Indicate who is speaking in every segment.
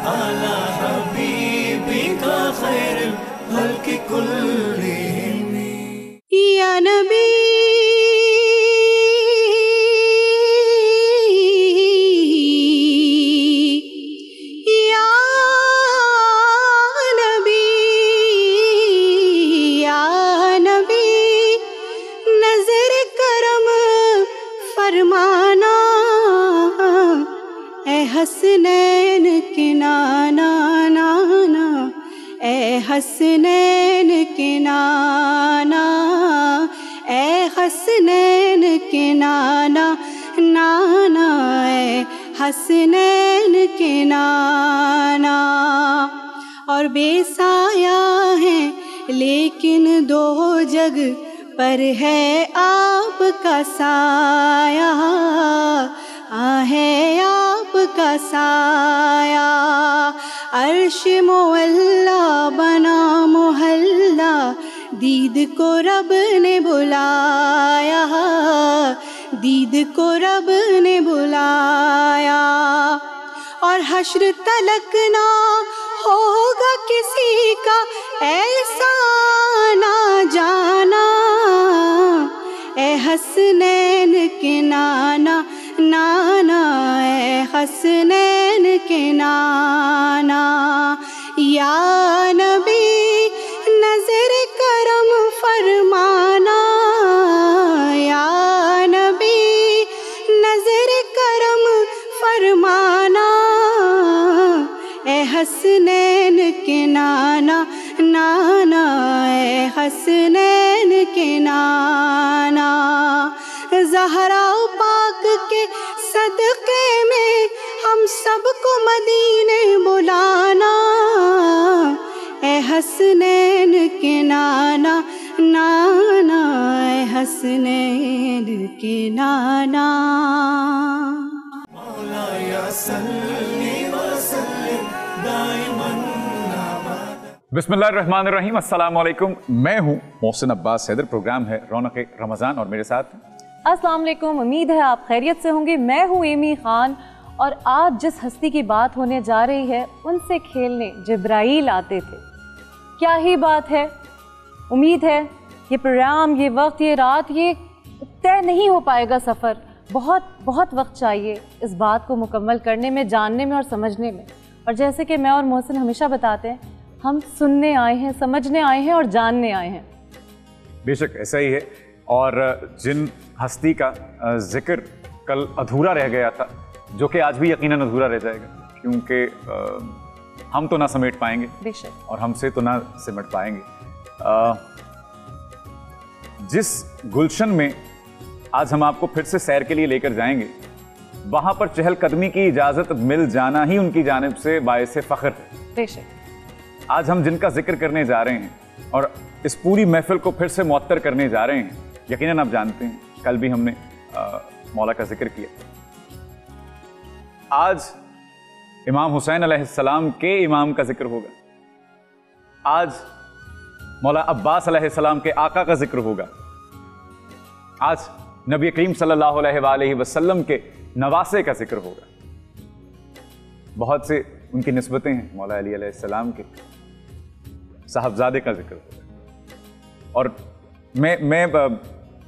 Speaker 1: आला हबीबी का खैर हल्की कुल्लिहिम या नबी हसनैन के नाना नाना ए हसनैन के नाना ए हसनैन के नाना नाना ए हसनैन के नाना। और बेसाया है लेकिन दो जग पर है आपका साया है आपका साया। अर्श मुअल्ला बना मोहल्ला दीद को रब ने बुलाया दीद को रब ने बुलाया। और हश्र तलक ना होगा किसी का ऐसा ना जाना ए हसनैन के नाना नाना ए हसनैन के नाना। या नबी नजर करम फरमाना या नबी नजर करम फरमाना ए हसनैन के नाना नाना ए हसनैन के नाना। ज़हरा पाक के सदक़े में हम सबको मदीने बुलाना ए हसनैन के नाना नाना ए हसनैन के नाना। मौलाया सल्ली व सल्लिम दाइमन
Speaker 2: बिस्मिल्लाहिर्रहमानिर्रहीम। अस्सलाम वालेकुम। मैं हूँ मोहसिन अब्बास हैदर। प्रोग्राम है रौनक रमज़ान और मेरे साथ
Speaker 3: अस्सलाम वालेकुम। उम्मीद है आप खैरियत से होंगे। मैं हूँ एमी खान और आज जिस हस्ती की बात होने जा रही है उनसे खेलने जिब्राइल आते थे। क्या ही बात है। उम्मीद है ये प्रोग्राम, ये वक्त, ये रात, ये तय नहीं हो पाएगा सफ़र। बहुत बहुत वक्त चाहिए इस बात को मुकम्मल करने में, जानने में और समझने में। और जैसे कि मैं और मोहसिन हमेशा बताते हैं, हम सुनने आए हैं, समझने आए हैं और जानने आए हैं।
Speaker 2: बेशक ऐसा ही है। और जिन हस्ती का जिक्र कल अधूरा रह गया था, जो कि आज भी यकीनन अधूरा रह जाएगा, क्योंकि हम तो ना समेट पाएंगे
Speaker 3: बेशक
Speaker 2: और हमसे तो ना सिमट पाएंगे। जिस गुलशन में आज हम आपको फिर से सैर के लिए लेकर जाएंगे, वहाँ पर चहलकदमी की इजाज़त मिल जाना ही उनकी जानिब से बायसे फ़ख्र है।
Speaker 3: बेशक
Speaker 2: आज हम जिनका जिक्र करने जा रहे हैं और इस पूरी महफिल को फिर से मुअत्तर करने जा रहे हैं, यकीनन आप जानते हैं कल भी हमने मौला का जिक्र किया। आज इमाम हुसैन अलैहिस्सलाम के इमाम का जिक्र होगा। आज मौला अब्बास अलैहिस्सलाम के आका का जिक्र होगा। आज नबी करीम सल्लल्लाहु अलैहि वसल्लम के नवासे का जिक्र होगा। बहुत से उनकी निस्बतें हैं। मौला अली अलैहिस्सलाम के साहबजादे का जिक्र होगा। और मैं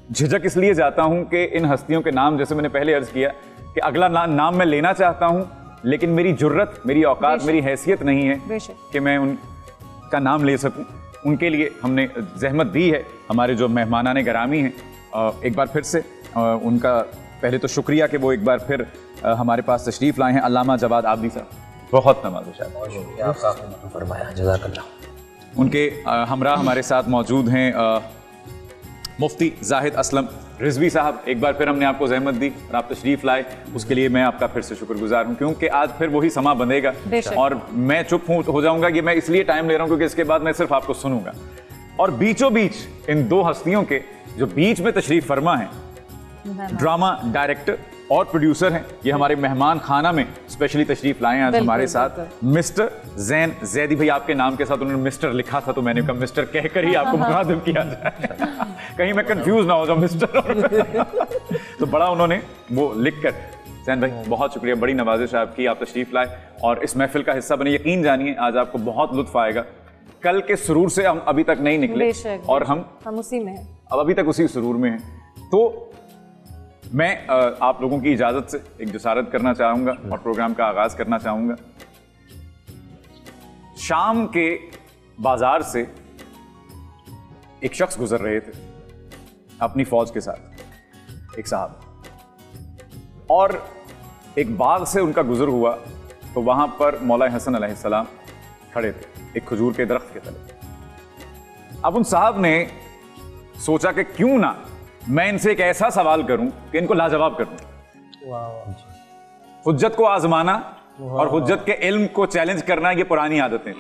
Speaker 2: झिझक इसलिए जाता हूं कि इन हस्तियों के नाम, जैसे मैंने पहले अर्ज किया कि अगला नाम मैं लेना चाहता हूं, लेकिन मेरी जुर्रत, मेरी औकात, मेरी हैसियत नहीं है कि मैं उनका नाम ले सकूं। उनके लिए हमने जहमत दी है। हमारे जो मेहमानाने गिरामी हैं, एक बार फिर से उनका पहले तो शुक्रिया कि वो एक बार फिर हमारे पास तशरीफ़ लाए हैं। अल्लामा जवाद आबदी साहब, बहुत नवाज़िश है। उनके हमरा हमारे साथ मौजूद हैं मुफ्ती जाहिद असलम रिजवी साहब। एक बार फिर हमने आपको जहमत दी और आप तशरीफ़ लाए, उसके लिए मैं आपका फिर से शुक्रगुजार हूँ, क्योंकि आज फिर वही समा बंधेगा और मैं चुप हो जाऊँगा कि मैं इसलिए टाइम ले रहा हूँ क्योंकि इसके बाद मैं सिर्फ आपको सुनूंगा। और बीचों बीच इन दो हस्तियों के जो बीच में तशरीफ़ फरमा है, ड्रामा डायरेक्टर और प्रोड्यूसर हैं, ये हमारे मेहमान खाना में स्पेशली तशरीफ लाए हैं आज हमारे साथ मिस्टर जैन जैदी। भाई आपके नाम के साथ उन्होंने मिस्टर लिखा था, तो मैंने कहा मिस्टर कहकर ही आपको मुखातिब किया जाए। कहीं मैं कंफ्यूज ना हो जाऊं मिस्टर। तो बड़ा उन्होंने वो लिख कर, हुसैन भाई बहुत शुक्रिया, बड़ी नवाजिश आपकी, आप तशरीफ लाए और इस महफिल का हिस्सा बने। यकीन जानिए आज आपको बहुत लुत्फ आएगा। कल के सुरूर से हम अभी तक नहीं निकले और हम
Speaker 3: उसी में हैं,
Speaker 2: अब अभी तक उसी सुरूर में हैं। तो मैं आप लोगों की इजाजत से एक जसारत करना चाहूंगा और प्रोग्राम का आगाज करना चाहूंगा। शाम के बाजार से एक शख्स गुजर रहे थे अपनी फौज के साथ, एक साहब, और एक बाग से उनका गुजर हुआ तो वहां पर मौला हसन अलैहिस्सलाम खड़े थे एक खजूर के दरख्त के तले। अब उन साहब ने सोचा कि क्यों ना मैं इनसे एक ऐसा सवाल करूं कि इनको लाजवाब कर दूं। हुज्जत को आजमाना और हुज्जत के इल्म को चैलेंज करना ये पुरानी आदतें।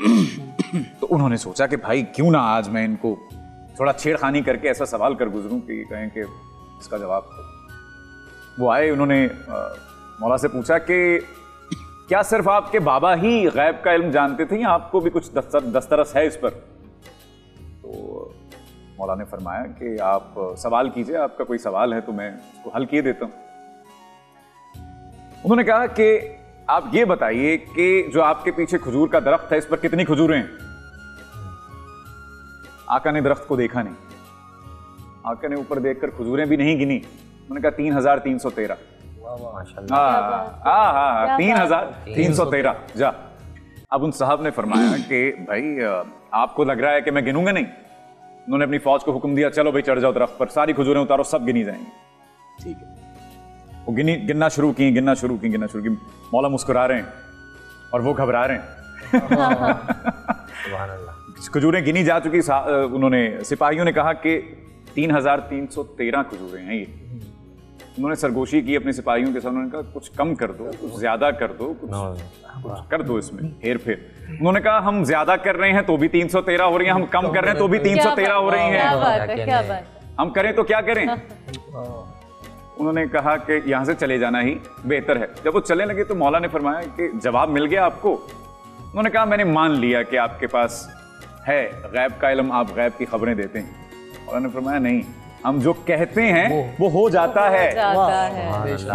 Speaker 2: तो उन्होंने सोचा कि भाई क्यों ना आज मैं इनको थोड़ा छेड़खानी करके ऐसा सवाल कर गुजरूं कि कहें कि इसका जवाब दो। वो आए, उन्होंने मौला से पूछा कि क्या सिर्फ आपके बाबा ही गैब का इल्म जानते थे या आपको भी कुछ दस्तरस है इस पर? तो मौला ने फरमाया कि आप सवाल कीजिए, आपका कोई सवाल है तो मैं उसको हल किए देता हूं। उन्होंने कहा कि आप ये बताइए कि जो आपके पीछे खजूर का दरख्त है इस पर कितनी खजूरें हैं? आका ने दरख्त को देखा नहीं, आका ने ऊपर देखकर खजूरें भी नहीं गिनी। उन्होंने कहा 3313। 3313 जा। अब उन साहब ने फरमाया कि भाई आपको लग रहा है कि मैं गिनूंगा नहीं? उन्होंने अपनी फौज को हुक्म दिया, चलो भाई चढ़ जाओ दरख्त पर, सारी खजूरें उतारो, सब गिनी जाएंगी। ठीक है, वो गिनना शुरू की। मौला मुस्कुरा रहे हैं और वो घबरा रहे हैं। खजूरें गिनी जा चुकी। उन्होंने सिपाहियों ने कहा कि 3313 खजूरें हैं ये। उन्होंने सरगोशी की अपने सिपाहियों के साथ, उन्होंने कहा कुछ कम कर दो, कुछ ज्यादा कर दो, कुछ कर दो इसमें हेर फेर। उन्होंने कहा हम ज्यादा कर रहे हैं तो भी 313 हो रही हैं, हम कम कर रहे हैं तो भी 313 हो रही हैं,
Speaker 3: क्या बात,
Speaker 2: हम करें तो क्या करें? उन्होंने कहा कि यहां से चले जाना ही बेहतर है। जब वो चलने लगे तो मौला ने फरमाया कि जवाब मिल गया आपको? उन्होंने कहा मैंने मान लिया कि आपके पास है गैब का इल्म, आप गैब की खबरें देते हैं। मौला ने फरमाया नहीं, हम जो कहते हैं वो हो जाता है।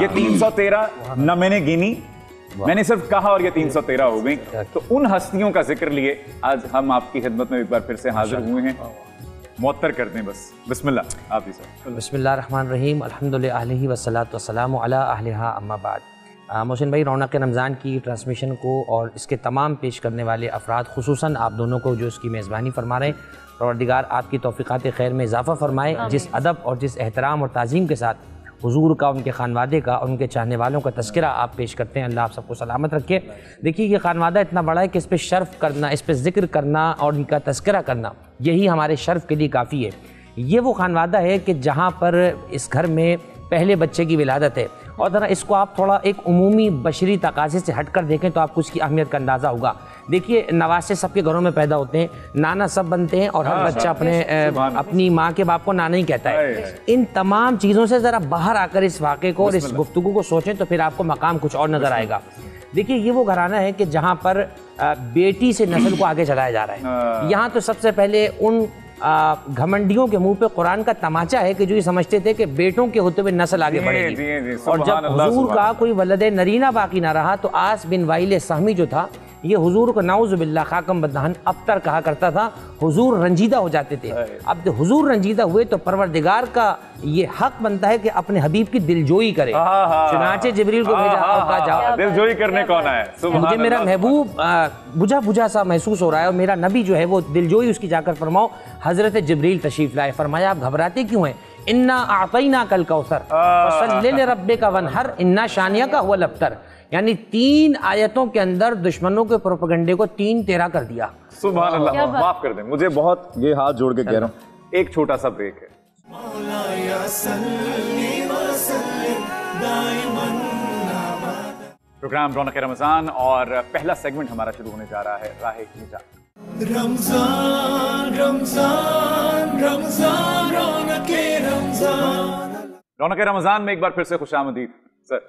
Speaker 2: ये 313 न मैंने गिनी, मैंने सिर्फ कहा और ये 313 हो गई। तो उन हस्तियों का जिक्र लिए आज हम आपकी खिदमत में एक बार फिर से हाजिर हुए हैं। मुअत्तर कर दें बस। बिस्मिल्लाह, आप ही सर।
Speaker 4: बिस्मिल्लाह रहमान रहीम, अल्हम्दुलिल्लाह अलैहि वस्सलातु वस्सलामु अला अहलिहा अम्मा बाद। मोहसिन भाई, रौनक रमज़ान की ट्रांसमिशन को और इसके तमाम पेश करने वाले अफराद, खुसूसन आप दोनों को जो इसकी मेज़बानी फरमा रहे हैं, परवरदिगार आपकी तौफ़ीक़ात खैर में इजाफ़ा फरमाए। जिस अदब और जिस एहतराम और ताज़ीम के साथ हुजूर का, उनके खानवादे का और उनके चाहने वालों का तज़किरा आप पेश करते हैं, अल्लाह आप सबको सलामत रखे। देखिए, ये खानवादा इतना बड़ा है कि इस पर शर्फ़ करना, इस पर ज़िक्र करना और इनका तज़किरा करना, यही हमारे शर्फ़ के लिए काफ़ी है। ये वो खानवादा है कि जहाँ पर इस घर में पहले बच्चे की विलादत है। और ज़रा इसको आप थोड़ा एक उमूमी बशरी तकाज़े से हट कर देखें तो आपको उसकी अहमियत का अंदाज़ा होगा। देखिए, नवासे सबके घरों में पैदा होते हैं, नाना सब बनते हैं और हर बच्चा अपनी माँ के बाप को नाना ही कहता है। इन तमाम चीज़ों से ज़रा बाहर आकर इस वाक़े को और इस गुफ्तगू को सोचें तो फिर आपको मकाम कुछ और नज़र आएगा। देखिए, ये वो घराना है कि जहाँ पर बेटी से नस्ल को आगे चलाया जा रहा है। यहाँ तो सबसे पहले उन घमंडियों के मुंह पे कुरान का तमाचा है कि जो ये समझते थे कि बेटों के होते हुए नस्ल आगे बढ़ेगी। और जब हुजूर का कोई वलद नरीना बाकी ना रहा तो आस बिन वाइल सहमी जो था, ये हुजूर को नाउज़ बिल्लाह खाकम बदहन अबतर कहा करता था। हुजूर रंजीदा हो जाते थे। अब हुजूर रंजीदा हुए तो परवरदिगार का ये हक बनता है कि अपने हबीब की दिलजोई करे। चुनाचे जिब्रील को भेजा और कहा जाओ
Speaker 2: दिलजोई करने कौन है?
Speaker 4: मुझे मेरा महबूब बुझा बुझा सा महसूस हो रहा है और मेरा नबी जो है वो दिलजोई उसकी जाकर फरमाओ। हजरत जिब्रील तशरीफ लाए, फरमाया आप घबराते क्यों हैं? इन्ना आतैना कल कौसर फसल्लि लिरब्बिका वनहर इन्ना शानियका हुवल अब्तर। यानी 3 आयतों के अंदर दुश्मनों के प्रोपेगेंडे को 3-13 कर दिया।
Speaker 2: सुभान अल्लाह। माफ कर दें, मुझे बहुत ये हाथ जोड़ के कह रहा हूँ, एक छोटा सा ब्रेक है। प्रोग्राम रौनक रमजान और पहला सेगमेंट हमारा शुरू होने जा रहा है राहे निजात।
Speaker 1: रमजान रमजान रमजान रौनक रमजान
Speaker 2: में एक बार फिर से खुशामदीद सर।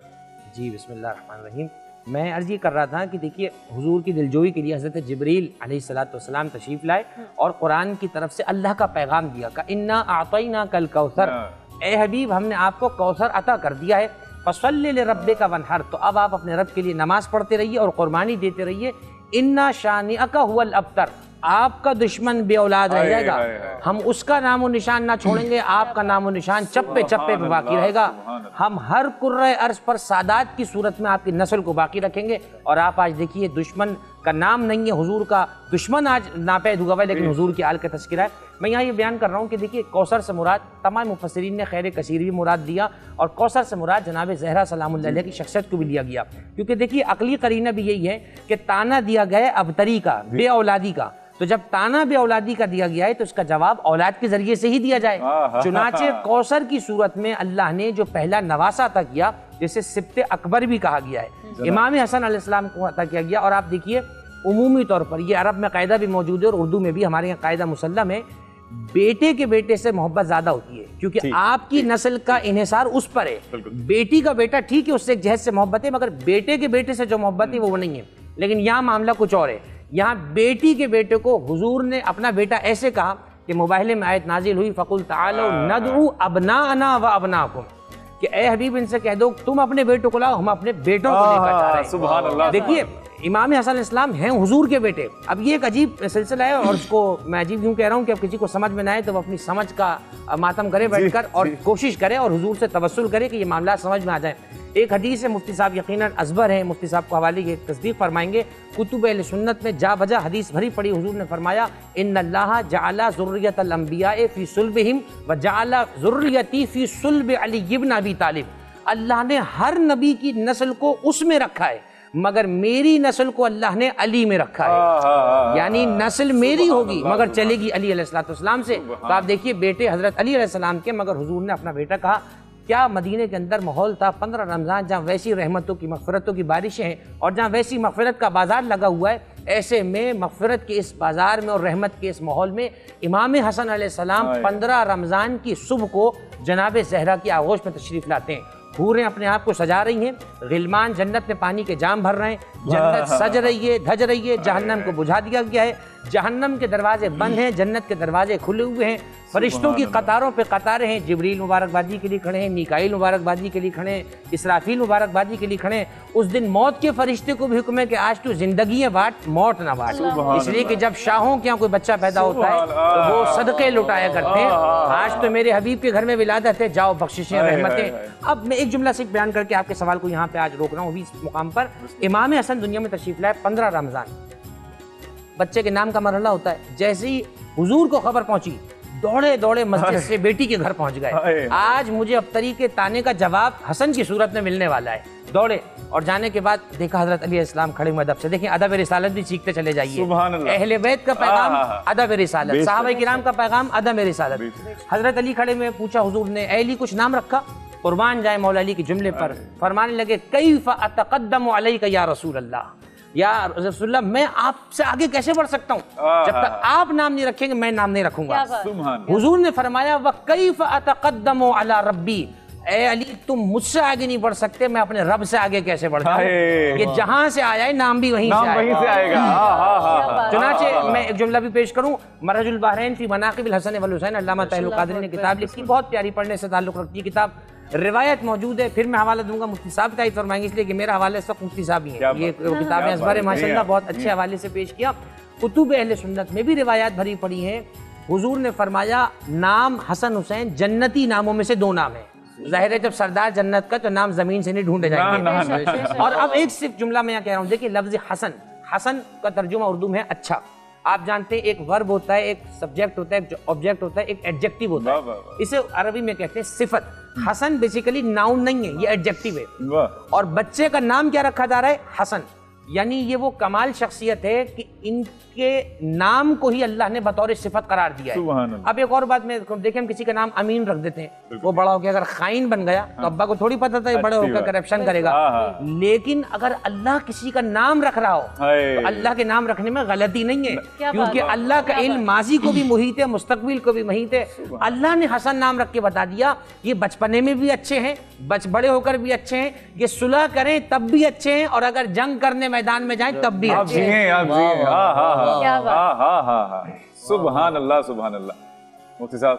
Speaker 4: जी, बिस्मिल्लाह रहमान रहीम। मैं अर्ज़ ये कर रहा था कि देखिए हुजूर की दिलजोई के लिए हज़रत जिब्रील अलैहिस्सलाम तशरीफ़ लाए और कुरान की तरफ से अल्लाह का पैगाम दिया का इन्ना आतैना कल कौसर, ए हबीब हमने आपको कौसर अता कर दिया है, फसल्लि लिरब्बिका वनहर, तो अब आप अपने रब के लिए नमाज पढ़ते रहिए और कुर्बानी देते रहिए। इन्ना शानिअका हुवल अब्तर, आपका दुश्मन बे औलाद रह जाएगा, हम उसका नामो निशान ना छोड़ेंगे, आपका नामो निशान चप्पे चप्पे पे बाकी रहेगा। हम हर कुर्रे अर्ज पर सादात की सूरत में आपकी नस्ल को बाकी रखेंगे। और आप आज देखिए दुश्मन का नाम नहीं है, हुजूर का दुश्मन आज नापैद हुआ है, लेकिन हुजूर की आल का तस्करा है। मैं यहाँ ये बयान कर रहा हूँ कि देखिए कौसर से मुराद, तमाम मुफस्सिरीन ने खैर कसीर भी मुराद दिया, और कौसर से मुराद जनाब ज़हरा सलामुल्लाह अलैहा की शख्सियत को भी लिया गया, क्योंकि देखिए अकली करीना भी यही है कि ताना दिया गया अबतरी का, बे औलादी का, तो जब ताना बे औलादी का दिया गया है तो इसका जवाब औलाद के जरिए से ही दिया जाए। चुनाचे कौसर की सूरत में अल्लाह ने जो पहला नवासा अता किया, जिसे सिब्ते अकबर भी कहा गया है, इमाम हसन अलैहिस्सलाम को अता किया गया। और आप देखिए उमूमी तौर पर ये अरब में कायदा भी मौजूद है और उर्दू में भी हमारे यहाँ कायदा मुसल्लम है, बेटे के बेटे से मोहब्बत ज्यादा होती है, क्योंकि आपकी नस्ल का इन्हिसार उस पर है। बेटी का बेटा ठीक है, उससे एक जहज से मोहब्बत है, मगर बेटे के बेटे से जो मोहब्बत है वो नहीं है। लेकिन यहाँ मामला कुछ और है, यहाँ बेटी के बेटे को हुजूर ने अपना बेटा ऐसे कहा कि मुबाहिले में आयत नाजिल हुई, फ़कुल तालो नदउ अबनाअना व अबनाकुम, कि ए हबीब इनसे कह दो तुम अपने बेटों को लाओ, हम अपने बेटों को लेकर जा रहे हैं। सुभान अल्लाह। देखिए इमाम हसन अलैहिस्सलाम हैं हुजूर के बेटे। अब ये एक अजीब सिलसिला है, और उसको मैं अजीब क्यों कह रहा हूँ कि अब किसी को समझ में ना आए तो वो अपनी समझ का मातम करे बैठकर, और कोशिश करे और हुजूर से तवस्सुल करे कि ये मामला समझ में आ जाए। एक हदीस है, मुफ्ती साहब यकीनन अजबर है, मुफ्ती साहब को हवाले की तस्दीक फरमाएंगे, कुतुब अहले सुन्नत में जा बजा हदीस भरी पड़ी। हुजूर ने फरमाया इन्नल्लाह जअला ज़ुर्रियतल अंबियाए फी सुल्बिहिम व जअला ज़ुर्रियती फी सुल्बि अली इब्न अबी तालिब, अल्लाह ने हर नबी की नस्ल को उसमें रखा है, मगर मेरी नस्ल को अल्लाह ने अली में रखा है, यानी नस्ल मेरी होगी मगर चलेगी अली अलैहिस्सलाम से। तो आप देखिए बेटे हजरत अली अलैहिस्सलाम के, मगर हुजूर ने अपना बेटा कहा। क्या मदीने के अंदर माहौल था 15 रमज़ान, जहाँ वैसी रहमतों की मग़फ़िरतों की बारिशें हैं और जहाँ वैसी मग़फ़िरत का बाज़ार लगा हुआ है। ऐसे में मग़फ़िरत के इस बाज़ार में और रहमत के इस माहौल में इमाम हसन अलैहिस्सलाम 15 रमज़ान की सुबह को जनाब ज़हरा की आगोश में तशरीफ़ लाते हैं। हूरें अपने आप को सजा रही हैं, गिलमान जन्नत में पानी के जाम भर रहे हैं, जन्नत सज रही है, धज रही है, जहन्नम को बुझा दिया गया है, जहन्नम के दरवाजे बंद हैं, जन्नत के दरवाजे खुले हुए हैं, फरिश्तों की कतारों पे कतारें हैं, जिब्रील मुबारकबादी के लिए खड़े हैं, मीकाईल मुबारकबादी के लिए खड़े हैं, इसराफील मुबारकबादी के लिए खड़े हैं। उस दिन मौत के फरिश्ते को भी हुक्म है कि आज तो जिंदगी बांट, मौत ना बांट, इसलिए कि जब शाहों के यहाँ कोई बच्चा पैदा होता है तो वो सदक़े लुटाया करते हैं। आज तो मेरे हबीब के घर में विलादत है, जाओ बख्शिशें रहमतें। अब मैं एक जुमला सिर्फ बयान करके आपके सवाल को यहाँ पे आज रोक रहा हूँ इस मुकाम पर। इमाम हसन दुनिया में तशरीफ लाए 15 रमज़ान, बच्चे के नाम का मरहला होता है। जैसे ही हुजूर को खबर पहुंची, दौड़े दौड़े मस्जिद से बेटी के घर पहुंच गए। आज मुझे अब्तरी के ताने का जवाब हसन की सूरत में मिलने वाला है। दौड़े और जाने के बाद देखा हजरत अली अलैहिस्सलाम खड़े हुए अदब से। देखिए अदब रिसालत भी सीखते चले जाइए। अहले बैत का पैगाम अदब रिसालत, सहाबा किराम का पैगाम अदब रिसालत। हजरत अली खड़े में पूछा हुजूर ने, ए अली कुछ नाम रखा? कुर्बान जाए मौला अली के जुमले पर फरमाने लगे, कैफ़ अतक़द्दमु अलैका या रसूल अल्लाह, या रसूलुल्लाह मैं आपसे आगे कैसे बढ़ सकता हूँ, जब तक आप नाम नहीं रखेंगे मैं नाम नहीं रखूंगा। हुजूर ने फरमाया व कैफ़ अतक़द्दमु अला रब्बी, ए अली तुम मुझसे आगे नहीं बढ़ सकते, मैं अपने रब से आगे कैसे बढ़ जाऊं? ये जहां से आया है नाम भी वहीं से आएगा। चुनाचे मैं एक जुमला भी पेश करूं, मरजुल बहरैन फी मनाक़िबिल हसन वल हुसैन, अल्लामा तहलुल क़ादरी ने किताब लिखी, बहुत प्यारी, पढ़ने से ताल्लुक़ रखती है किताब। रिवायत मौजूद है, फिर मैं हवाला दूंगा, मुफ्ती साहब का ही फरमाएंगे, इसलिए कि मेरा हवाला इस वक्त मुफ्ती साहब ही है। ये किताबें अज़बर माशाअल्लाह बहुत अच्छे हवाले से पेश किया। कुतुब अहले सुन्नत में भी रिवायात भरी पड़ी हैं। हुजूर ने फरमाया नाम हसन हुसैन जन्नती नामों में से 2 नाम है। जाहिर है जब सरदार जन्नत का तो नाम जमीन से नहीं ढूंढे जाएंगे। और अब एक सिर्फ जुमला मैं यहाँ कह रहा हूँ, देखिए लफ्ज़ हसन, हसन का तर्जुमा उर्दू में है अच्छा। आप जानते हैं एक वर्ब होता है, एक सब्जेक्ट होता है, एक ऑब्जेक्ट होता है, एक एडजेक्टिव होता है, इसे अरबी में कहते हैं सिफत। हसन बेसिकली नाउन नहीं है, ये एडजेक्टिव है। और बच्चे का नाम क्या रखा जा रहा है? हसन। यानी ये वो कमाल शख्सियत है कि इनके नाम को ही अल्लाह ने बतौर सिफत करार दिया है। अब एक और बात में देखें, हम किसी का नाम अमीन रख देते हैं, वो बड़ा होकर अगर खाइन बन गया तो अब्बा को थोड़ी पता था ये बड़े होकर करप्शन करेगा। लेकिन अगर अल्लाह किसी का नाम रख रहा हो तो अल्लाह के नाम रखने में गलती नहीं है, क्योंकि अल्लाह का इल्म माजी को भी मुहीत है, मुस्तकबिल को भी मुहीत है। अल्लाह ने हसन नाम रख के बता दिया, ये बचपने में भी अच्छे हैं, बड़े होकर भी अच्छे हैं, ये सुलह करें तब भी अच्छे हैं, और अगर जंग करने मैदान में जाएं तब भी अच्छे हैं।
Speaker 2: सुभान अल्लाह, सुभान अल्लाह। मुफ्ती साहब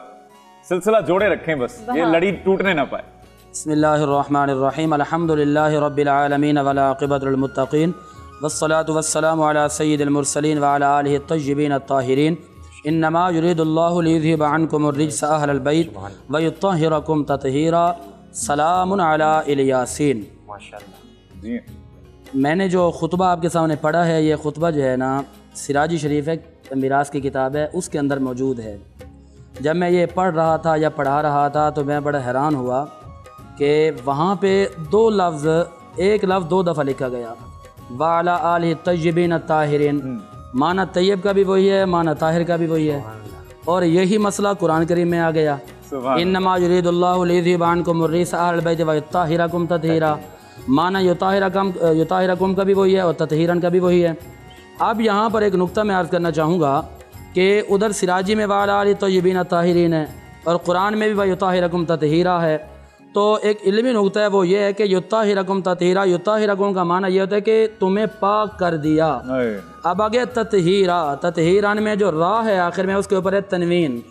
Speaker 2: सिलसिला जोड़े रखें, बस ये लड़ी टूटने ना पाए।
Speaker 5: बिस्मिल्लाहिर्रहमानिर्रहीम, अल्हम्दुलिल्लाहि रब्बिल आलमीन वल आक़िबतुल लिल-मुत्तक़ीन वस्सलातु वस्सलामु अला सय्यिदिल मुरसलीन व अला आलिहि अत-तय्यिबीन अत-ताहिरीन। इन्नमा युरीदुल्लाहु लियुज़हिबा अन्कुमुर रिज्सा अहलल बैत व युत्तहिरकुम तत्हीरा। सलामुन अला इल-यासीन।
Speaker 4: माशाअल्लाह
Speaker 2: जी।
Speaker 5: मैंने जो खुतबा आपके सामने पढ़ा है, ये खुतबा जो है ना सिराजी शरीफ है, मिरास की किताब है, उसके अंदर मौजूद है। जब मैं ये पढ़ रहा था या पढ़ा रहा था तो मैं बड़ा हैरान हुआ कि वहाँ पे दो लफ्ज़, एक लफ्ज़ दो दफ़ा लिखा गया, वाला आलिहि तय्यिबीन ताहिरीन। माना तैयब का भी वही है, माना ताहिर का भी वही है, और यही मसला कुरान करीम में आ गया। इन्नमा युरीदुल्लाहु लियुज़हिबा अन्कुमुर रिज्सा अहलल बैत व युत्तहिरकुम तत्हीरा। माना युताहिरकुम का भी वही है और तत्हीरन का भी वही है। अब यहाँ पर एक नुक्ता मैं अर्ज़ करना चाहूँगा कि उधर सिराजी में वाला आलिहि तय्यिबीन ताहिरीन है और कुरान में भी वह युताहिरकुम तत्हीरा है। तो एक इल्मी नुक्ता है, वो ये है कि युताहिरकुम तत्हीरा, युताहिरकुम का माना ये होता है कि तुम्हें पाक कर दिया। अब आगे तत्हीरा, तत्हीरन में जो रा है आखिर में उसके ऊपर है तनवीन,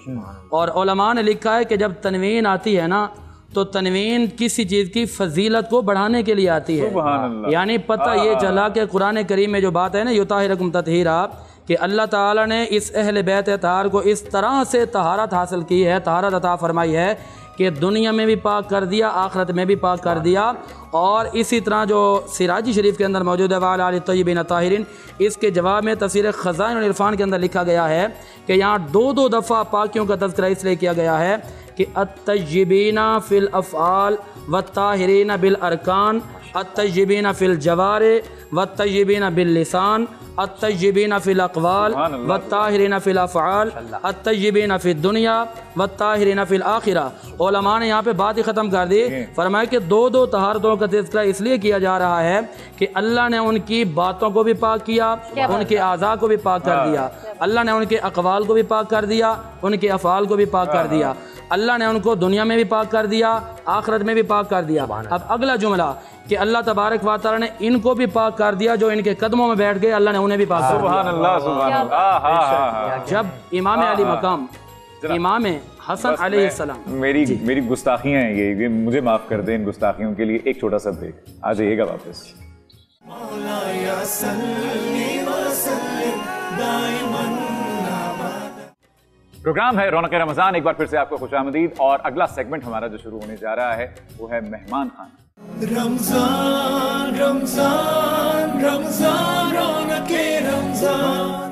Speaker 5: और उलमा ने लिखा है कि जब तनवीन आती है ना तो तनवीन किसी चीज़ की फजीलत को बढ़ाने के लिए आती है। यानी पता ये चला कि कुरान करीम में जो बात है ना युताहिरकुम तत्हीरा, कि अल्लाह ताला ने इस अहले बैत तहार को इस तरह से तहारत हासिल की है, तहारत अता फरमाई है कि दुनिया में भी पाक कर दिया, आखिरत में भी पाक कर दिया। और इसी तरह जो सिराजी शरीफ के अंदर मौजूद है वाला आलिहि तय्यिबीन ताहिरीन, इसके जवाब में तफसीर ख़ज़ाइन इरफ़ान के अंदर लिखा गया है कि यहाँ दो दफ़ा पाकियों का तज़किरा इसलिए किया गया है कि अत-तय्यिबीना फ़िल अफ़आल वत-ताहिरीना बिल अरकान, अत-तय्यिबीना फ़िल जवारे वत-तय्यिबीना बिल लिसान, अत-तय्यिबीना फ़िल अक़वाल वत-ताहिरीना फ़िल अफ़आल, अत-तय्यिबीना फ़िद दुनिया वत-ताहिरीना फ़िल आखिरा। उलमा ने यहाँ पे बात ही ख़त्म कर दी, फरमाया कि दो तहारतों का तज़किरा इसलिए किया जा रहा है कि अल्लाह ने उनकी बातों को भी पाक किया, उनके आज़ा को भी पाक कर दिया, अल्लाह ने उनके अक़वाल को भी पाक कर दिया, उनके अफ़आल को भी पाक कर दिया, अल्लाह ने उनको दुनिया में भी पाक कर दिया, आखिरत में भी पाक कर दिया। अब अगला जुमला कि अल्लाह तबारक व तआला ने इनको भी पाक कर दिया, जो इनके कदमों में बैठ गए अल्लाह ने उन्हें भी पाक कर दिया। जब इमाम अली मकाम इमाम हसन अलैहिस्सलाम,
Speaker 2: मेरी गुस्ताखियाँ हैं ये मुझे माफ़ कर दें, इन गुस्ताखियों के लिए एक छोटा सा ब्रेक, आ जाइएगा वापस। प्रोग्राम है रौनक रमज़ान, एक बार फिर से आपको खुशामदीद। और अगला सेगमेंट हमारा जो शुरू होने जा रहा है वो है मेहमान खाना।
Speaker 1: रमजान रमजान रमजान रौनक रमजान।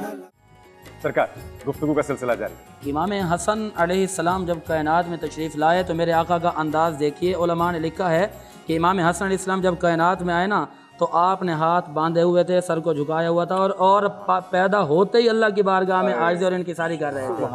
Speaker 2: सरकार, गुफ्तगू का सिलसिला जारी।
Speaker 5: इमाम हसन अलैहिस्सलाम जब कायनात में तशरीफ़ लाए तो मेरे आका का अंदाज़ देखिए। उलमा ने लिखा है कि इमाम हसन अलैहिस्सलाम जब कायनात में आए ना तो आपने हाथ बांधे हुए थे, सर को झुकाया हुआ था, और पैदा होते ही अल्लाह की बारगाह में आजिज़ी और इनकिसारी कर रहे थे।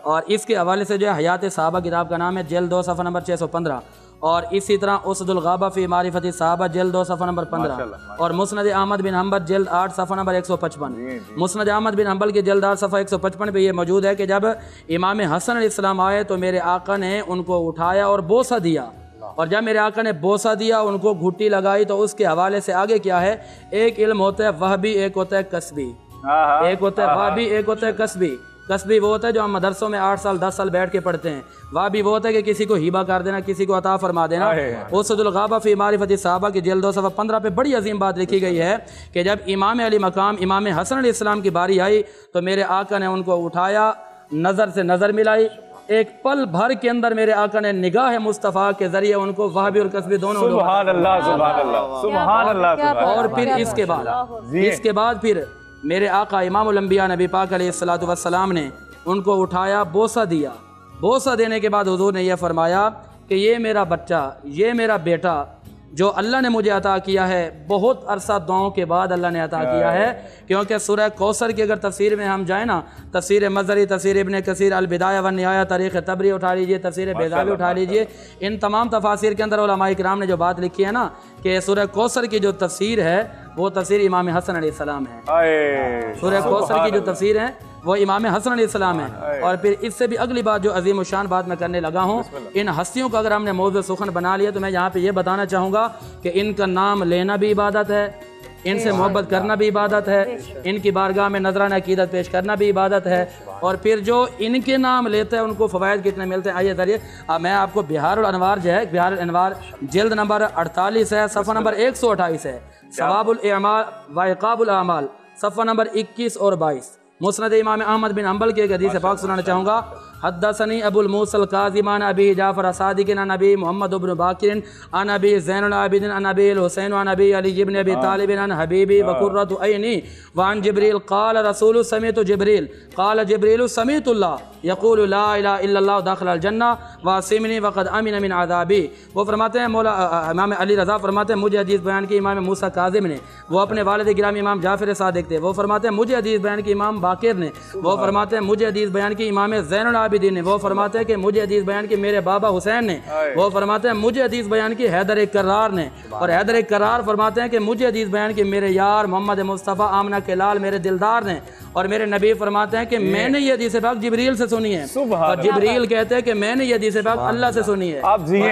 Speaker 5: और इसके हवाले से जो है हयात सहाबा किताब का नाम है, जेल्द 2 सफ़ा नंबर 615, और इसी तरह उसदुल गाबा फ़ी मारिफ़ती सहाबा जेल्द 2 सफ़ा नंबर 15, और मुस्नद अहमद बिन हम्बल जेल्द 8 सफ़ा नंबर 155। मुस्नद अहमद बिन हम्बल के जेल्द 8 सफ़ा 155 पे ये मौजूद है कि जब इमाम हसन अलैहिस्सलाम आए तो मेरे आका ने उनको उठाया और बोसा दिया, और जब मेरे आका ने बोसा दिया, उनको घुट्टी लगाई। तो उसके हवाले से आगे क्या है, एक इल्म होता है वहबी, एक होता है कसबी। एक होता है वहबी, एक होता है कसबी। कसबी वो होता है जो हम मदरसों में 8 साल 10 साल बैठ के पढ़ते हैं। वहबी वो होता है कि किसी को हिबा कर देना, किसी को अता फरमा देना। उसदुल गाबा फ़ी मारिफ़ती सहाबा की जेल्द 2 सफ़ा 15 पे बड़ी अजीम बात लिखी गई है कि जब इमाम अली मकाम इमाम हसन अलैहिस्सलाम की बारी आई तो मेरे आका ने उनको उठाया, नज़र से नज़र मिलाई, एक पल भर के अंदर मेरे आका ने निगाह मुस्तफ़ा के जरिए उनको वहबी और कसबी दोनों।
Speaker 2: सुभान अल्लाह, सुभान अल्लाह, सुभान अल्लाह।
Speaker 5: और फिर इसके बाद फिर मेरे आका इमामुल अंबिया नबी पाक अलैहिस्सलातु वस्सलाम ने उनको उठाया, बोसा दिया। बोसा देने के बाद हुजूर ने यह फरमाया कि ये मेरा बच्चा, ये मेरा बेटा, जो अल्लाह ने मुझे अता किया है, बहुत अरसा दुआओं के बाद अल्लाह ने अता किया है। क्योंकि सूरह कौसर की अगर तफसीर में हम जाए ना, तफसीर मज़री, तफसीर इब्न कसीर, अल बिदाया व निहाया, तारीख़ तबरी उठा लीजिए, तफसीर बेज़ावी उठा लीजिए, इन तमाम तफासिर के अंदर उलमाए किराम ने जो बात लिखी है ना कि सूरह कौसर की जो तफसीर है वो तफसीर इमाम हसन अलैहिस्सलाम है। सूरह कौसर की जो तफसीर है वो इमाम हसन अलैहिस्सलाम है। और फिर इससे भी अगली बात जो अजीम शान बात मैं करने लगा हूँ, इन हस्तियों का अगर हमने मौज़ू सुखन बना लिया तो मैं यहाँ पे ये बताना चाहूँगा कि इनका नाम लेना भी इबादत है, इनसे मोहब्बत करना भी इबादत है, इनकी बारगाह में नजराना अकीदत पेश करना भी इबादत है। और फिर जो इनके नाम लेते हैं उनको फ़वाइद कितने मिलते हैं, आइए ज़रिए मैं आपको बिहारुल अनवार जो है, बिहारुल अनवार जिल्द नंबर 48 है, सफ़ा नंबर 128 है, सवाबुल अमाल व इक़ाबुल अमाल सफ़ा नंबर 21 और 22, मुस्नद इमाम अहमद बिन हम्बल के एक हदीस पाक सुनाना चाहूँगा। हद्दसनी अबुल मूसल काज़िमान अबी जाफ़र सादिक अन नबी मोहम्मद इब्न बाकिर अन नबी ज़ैनुल आबिदीन अन नबी हुसैन अन नबी अली इब्न अबी तालिब अन हबीबी व कुर्रतु ऐनी व अन जिब्रील क़ाल रसूलु समीअतु जिब्रील क़ाल जिब्रीलु समीअतुल्लाह यक़ूलु ला इलाहा इल्लल्लाह दख़लल जन्नह व सिमनी फ़क़द अमिन मिन अज़ाबी। वो फरमाते हैं, मौला इमाम अली रज़ा फरमाते हैं, मुझे हदीस बयान की इमाम मूसा काज़िम ने, वो अपने वालिद गिरामी इमाम जाफ़र सादिक थे। वो फरमाते हैं मुझे हदीस बयान की इमाम बाकिर ने, वो फरमाते हैं मुझे हदीस बयान की इमाम ज़ैनुल आबिदीन ने, वो फरमाते हैं कि मुझे हदीस बयान की मेरे बाबा हुसैन ने, वो फरमाते हैं मुझे हदीस बयान की हैदर करार ने, और हैदर करार फरमाते हैं कि मुझे हदीस बयान की मेरे यार मोहम्मद मुस्तफ़ा आमना के लाल मेरे दिलदार ने, और मेरे नबी फरमाते हैं कि मैंने ये हदीस पाक जिब्रील से सुनी है, और जिब्रील कहते हैं कि मैंने ये हदीस पाक अल्लाह से सुनी है।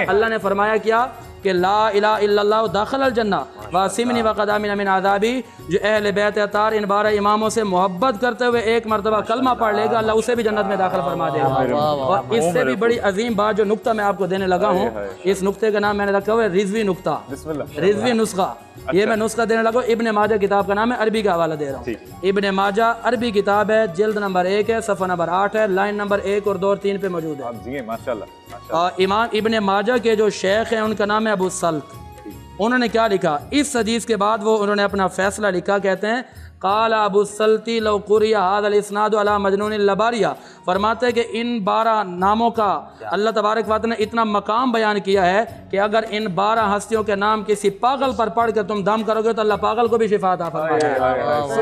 Speaker 5: अल्लाह ने फरमाया क्या कि ला इलाहा इल्लल्लाह दख़लल जन्नह व सिमनी व क़द अमिन मिन अज़ाबी। जो अहले बैत अतार इन 12 इमामों से मोहब्बत करते हुए एक मरतबा कलमा पढ़ लेगा, अल्लाह उसे भी जन्नत में दाखिल फरमा देगा। और इससे भी बड़ी अजीम बात जो नुक्ता मैं आपको देने लगा हूँ, इस नुक्ते का नाम मैंने रखा हुआ है रिजवी नुक्ता, रिजवी नुस्खा। ये मैं नुस्खा देने लगा, इब्न माजा किताब का नाम है, अरबी का हवाला दे रहा हूँ। इब्न माजा अरबी किताब है, जिल्द नंबर 1 है, सफ़ा नंबर 8 है, लाइन नंबर 1 और 2 और 3 पे मौजूद है। माशाल्लाह। इमाम इब्न माजा के जो शेख हैं उनका नाम है अबू सल्त। उन्होंने क्या लिखा इस हदीस के बाद, वो उन्होंने अपना फैसला लिखा, कहते हैं काला अबू सल्ती लौ कुरिया हादल इस्नाद अला मजनून लबारिया। फरमाते हैं कि इन 12 नामों का अल्लाह तबारक व तआला ने इतना मकाम बयान किया है कि अगर इन 12 हस्तियों के नाम किसी पागल पर पढ़ कर तुम दम करोगे तो अल्लाह पागल को भी शिफा अता फरमाएगा,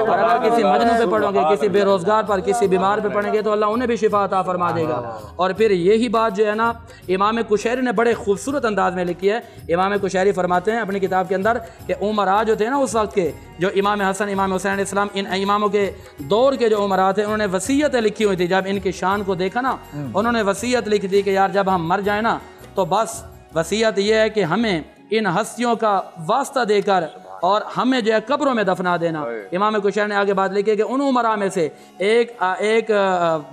Speaker 5: और अगर किसी मजनू पे पढ़ोगे, किसी बेरोजगार पर, किसी बीमार पे पढ़ेंगे तो अल्लाह उन्हें भी शिफा अता फरमा देगा। और फिर यही बात जो है ना इमाम कुशैरी ने बड़े खूबसूरत अंदाज में लिखी है। इमाम कुशैरी फरमाते हैं अपनी किताब के अंदर कि उमरा जो थे ना उस वक्त के, जो इमाम हसन इमाम हुसैन इस्लाम, इन इमामों के दौर के जो उमरा थे, उन्होंने वसीयतें लिखी हुई थी। जब इनकी शान को देखा ना, उन्होंने वसीयत लिखी थी कि यार जब हम मर जाए ना तो बस वसीयत ये है कि हमें इन हस्तियों का वास्ता देकर और हमें जो है कब्रों में दफना देना। इमाम कुशैरी ने आगे बात लिखी कि उन उमरा में से एक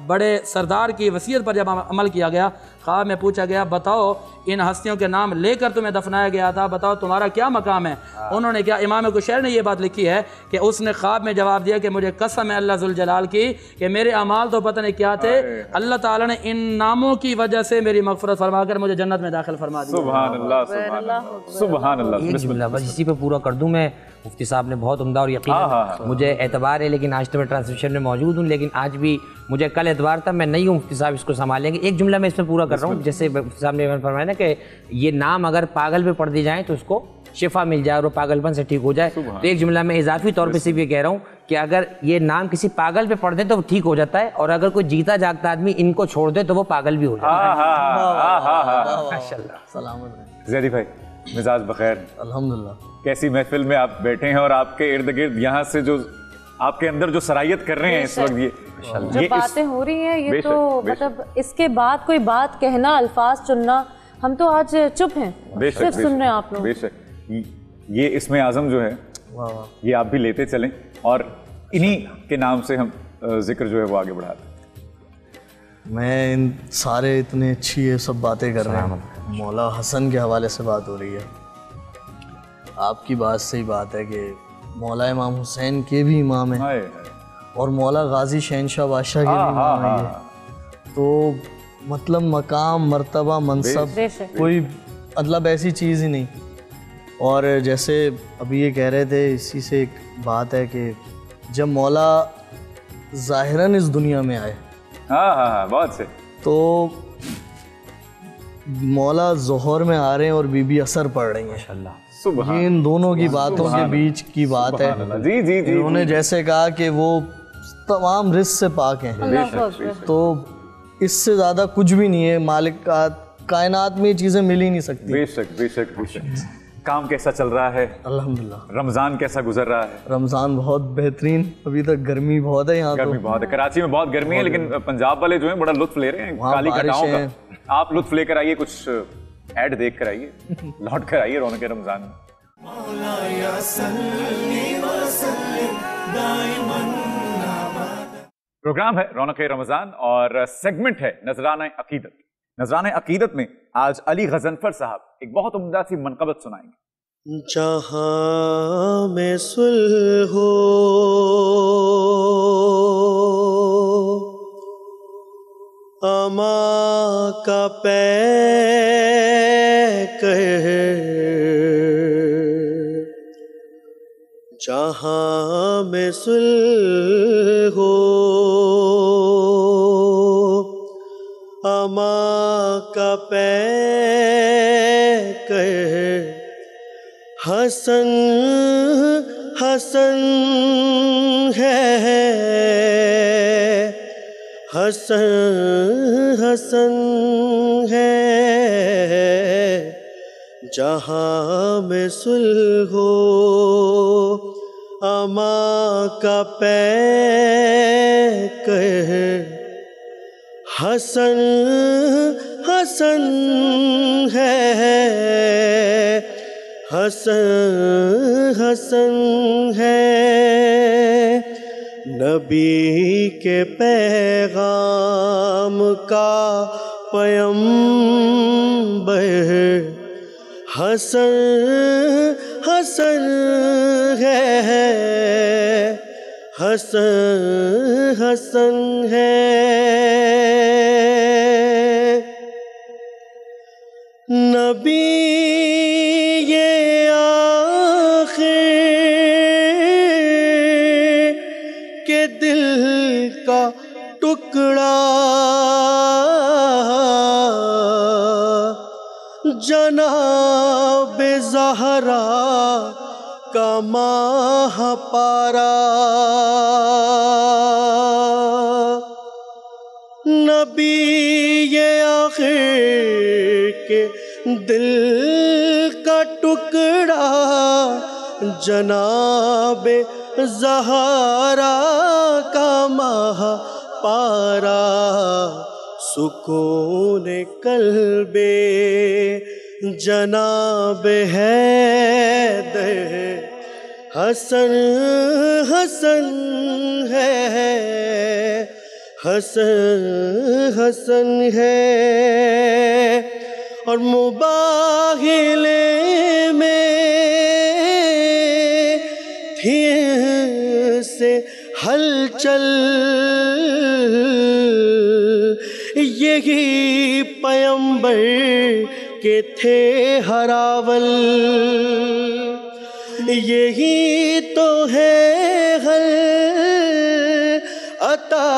Speaker 5: बड़े सरदार की वसीयत पर जब अमल किया गया, ख्वाब में पूछा गया बताओ इन हस्तियों के नाम लेकर तुम्हें दफनाया गया था, बताओ तुम्हारा क्या मकाम है। उन्होंने क्या, इमाम कुशैरी ने ये बात लिखी है कि उसने ख्वाब में जवाब दिया कि मुझे कसम है अल्लाह जुल जलाल की कि मेरे अमाल तो पता नहीं क्या थे, अल्लाह ताला ने इन नामों की वजह से मेरी मगफरत फरमाकर मुझे जन्नत में दाखिल फरमा दिया।
Speaker 2: सुभान अल्लाह, सुभान अल्लाह, सुभान अल्लाह।
Speaker 4: एक जुमला बस इसी पे पूरा कर दूं मैं। मुफ्ती साहब ने बहुत उम्दा और यकीन मुझे एतबार है, लेकिन आज तो मैं ट्रांसलेशन में मौजूद हूँ, लेकिन आज भी मुझे कल एतबार था, मैं नहीं हूँ, मुफ्ती साहब इसको संभालेंगे। एक जुमला मैं इसमें पूरा कर रहा हूँ, जैसे मुफ्ती साहब ने फरमाया ना कि ये नाम अगर पागल पे पढ़ दी जाए तो उसको शिफा मिल जाए और वो पागलपन से ठीक हो जाए। तो एक जुमला मैं इजाफी तौर पे सिर्फ ये कह रहा हूँ कि अगर ये नाम किसी पागल पे पढ़ दे तो वो ठीक हो जाता है, और अगर कोई जीता जागता आदमी इनको छोड़ दे तो वो पागल भी हो जाता है। माशाल्लाह।
Speaker 2: ज़ैदी भाई मिजाज बखैर?
Speaker 6: अल्हम्दुलिल्लाह।
Speaker 2: कैसी महफिल में आप बैठे हैं और आपके इर्द गिर्द यहाँ से जो आपके अंदर जो सरायत कर रहे हैं इस वक्त,
Speaker 3: जो बातें हो रही हैं ये तो मतलब इसके बाद कोई बात कहना, अल्फाज चुनना, हम तो आज चुप हैं, सिर्फ सुन रहे हैं आप लोग।
Speaker 2: बेशक ये इसमें आज़म जो है ये आप भी लेते चलें और इन्हीं के नाम से हम जिक्र जो है वो आगे बढ़ाते हैं।
Speaker 6: मैं इन सारे इतने अच्छी ये सब बातें कर रहे हैं, मौला हसन के हवाले से बात हो रही है। आपकी बात सही बात है कि मौला इमाम हुसैन के भी इमाम हैं और मौला गाजी शहनशाह बादशाह के भी इमाम हैं ये। तो मतलब मकाम, मर्तबा, मनसब कोई मतलब ऐसी चीज़ ही नहीं। और जैसे अभी ये कह रहे थे, इसी से एक बात है कि जब मौला ज़ाहिरन इस दुनिया में आए,
Speaker 2: बहुत से,
Speaker 6: तो मौला ज़ोहर में आ रहे हैं और बीबी असर पढ़ रही हैं। ये इन दोनों की बातों के बीच की बात है।
Speaker 2: जी जी जी,
Speaker 6: इन्होंने जैसे कहा कि वो तमाम रिस्क से पाक हैं, तो इससे ज़्यादा कुछ भी नहीं है। मालिक का कायनात में ये चीज़ें मिल ही नहीं सकती।
Speaker 2: बेशक बेशक बेशक। काम कैसा चल रहा है?
Speaker 6: अल्हम्दुलिल्लाह।
Speaker 2: रमज़ान कैसा गुजर रहा है?
Speaker 6: रमज़ान बहुत बेहतरीन। अभी तक गर्मी बहुत है यहाँ,
Speaker 2: गर्मी बहुत है, कराची में बहुत गर्मी है, लेकिन पंजाब वाले जो हैं बड़ा लुत्फ ले रहे हैं
Speaker 6: वहाँ
Speaker 2: काली
Speaker 6: बारिश
Speaker 2: कटाओं
Speaker 6: है।
Speaker 2: का। आप लुत्फ लेकर आइए, कुछ ऐड देख कर आइए, लौट कर आइए रौनक रमज़ान में।
Speaker 1: मौलाया सल्ली व सल्लिम दाइमन अबदा।
Speaker 2: प्रोग्राम है रौनक रमज़ान और सेगमेंट है नजराना अकीदत। नजराना अकीदत में आज अली गजनफर साहब एक बहुत उम्दा सी मनक़बत सुनाएंगे।
Speaker 7: जहाँ में सुलह हो अमा का पैक है, जहाँ में सुलह हो अमा का पैक है, हसन हसन है, हसन हसन है, जहाँ में सुलह हो अमा का पैक है, हसन हसन है, हसन हसन है, नबी के पैगाम का पैगंबर, हसन हसन है, हसन हसन है, नबी ये आखिर के दिल का टुकड़ा, जनाब ज़हरा का महापारा, नबी ये आखिर के दिल का टुकड़ा, जनाब ज़हरा का महापारा, सुकून कल्बे जनाब हैदर, हसन हसन है, हसन हसन है, और मुबाहिले में थी से हलचल, यही पैगंबर के थे हरावल, यही तो है हल अता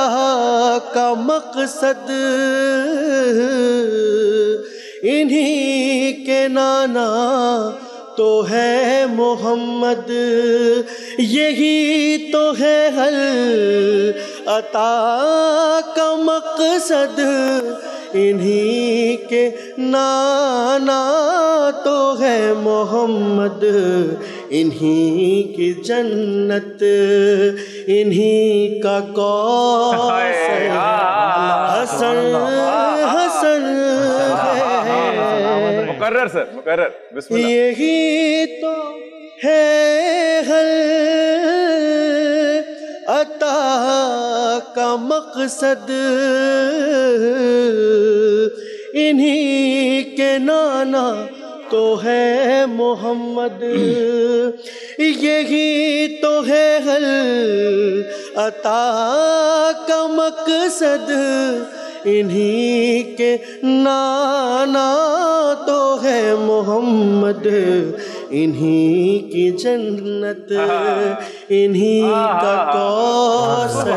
Speaker 7: का मकसद, इन्हीं के नाना तो है मोहम्मद, यही तो है हल अता का मकसद, इन्हीं के नाना तो है मोहम्मद, इन्हीं की जन्नत इन्हीं का कौसर, हसन हसन है,
Speaker 2: मुकर्रर सर, मुकर्रर, बिस्मिल्लाह।
Speaker 7: यही तो है हल अता का मकसद, इन्हीं के नाना तो है मोहम्मद, यही तो है हल अता का मकसद, इन्हीं के नाना तो है मोहम्मद, इन्हीं की जन्नत इन्हीं का कौसर,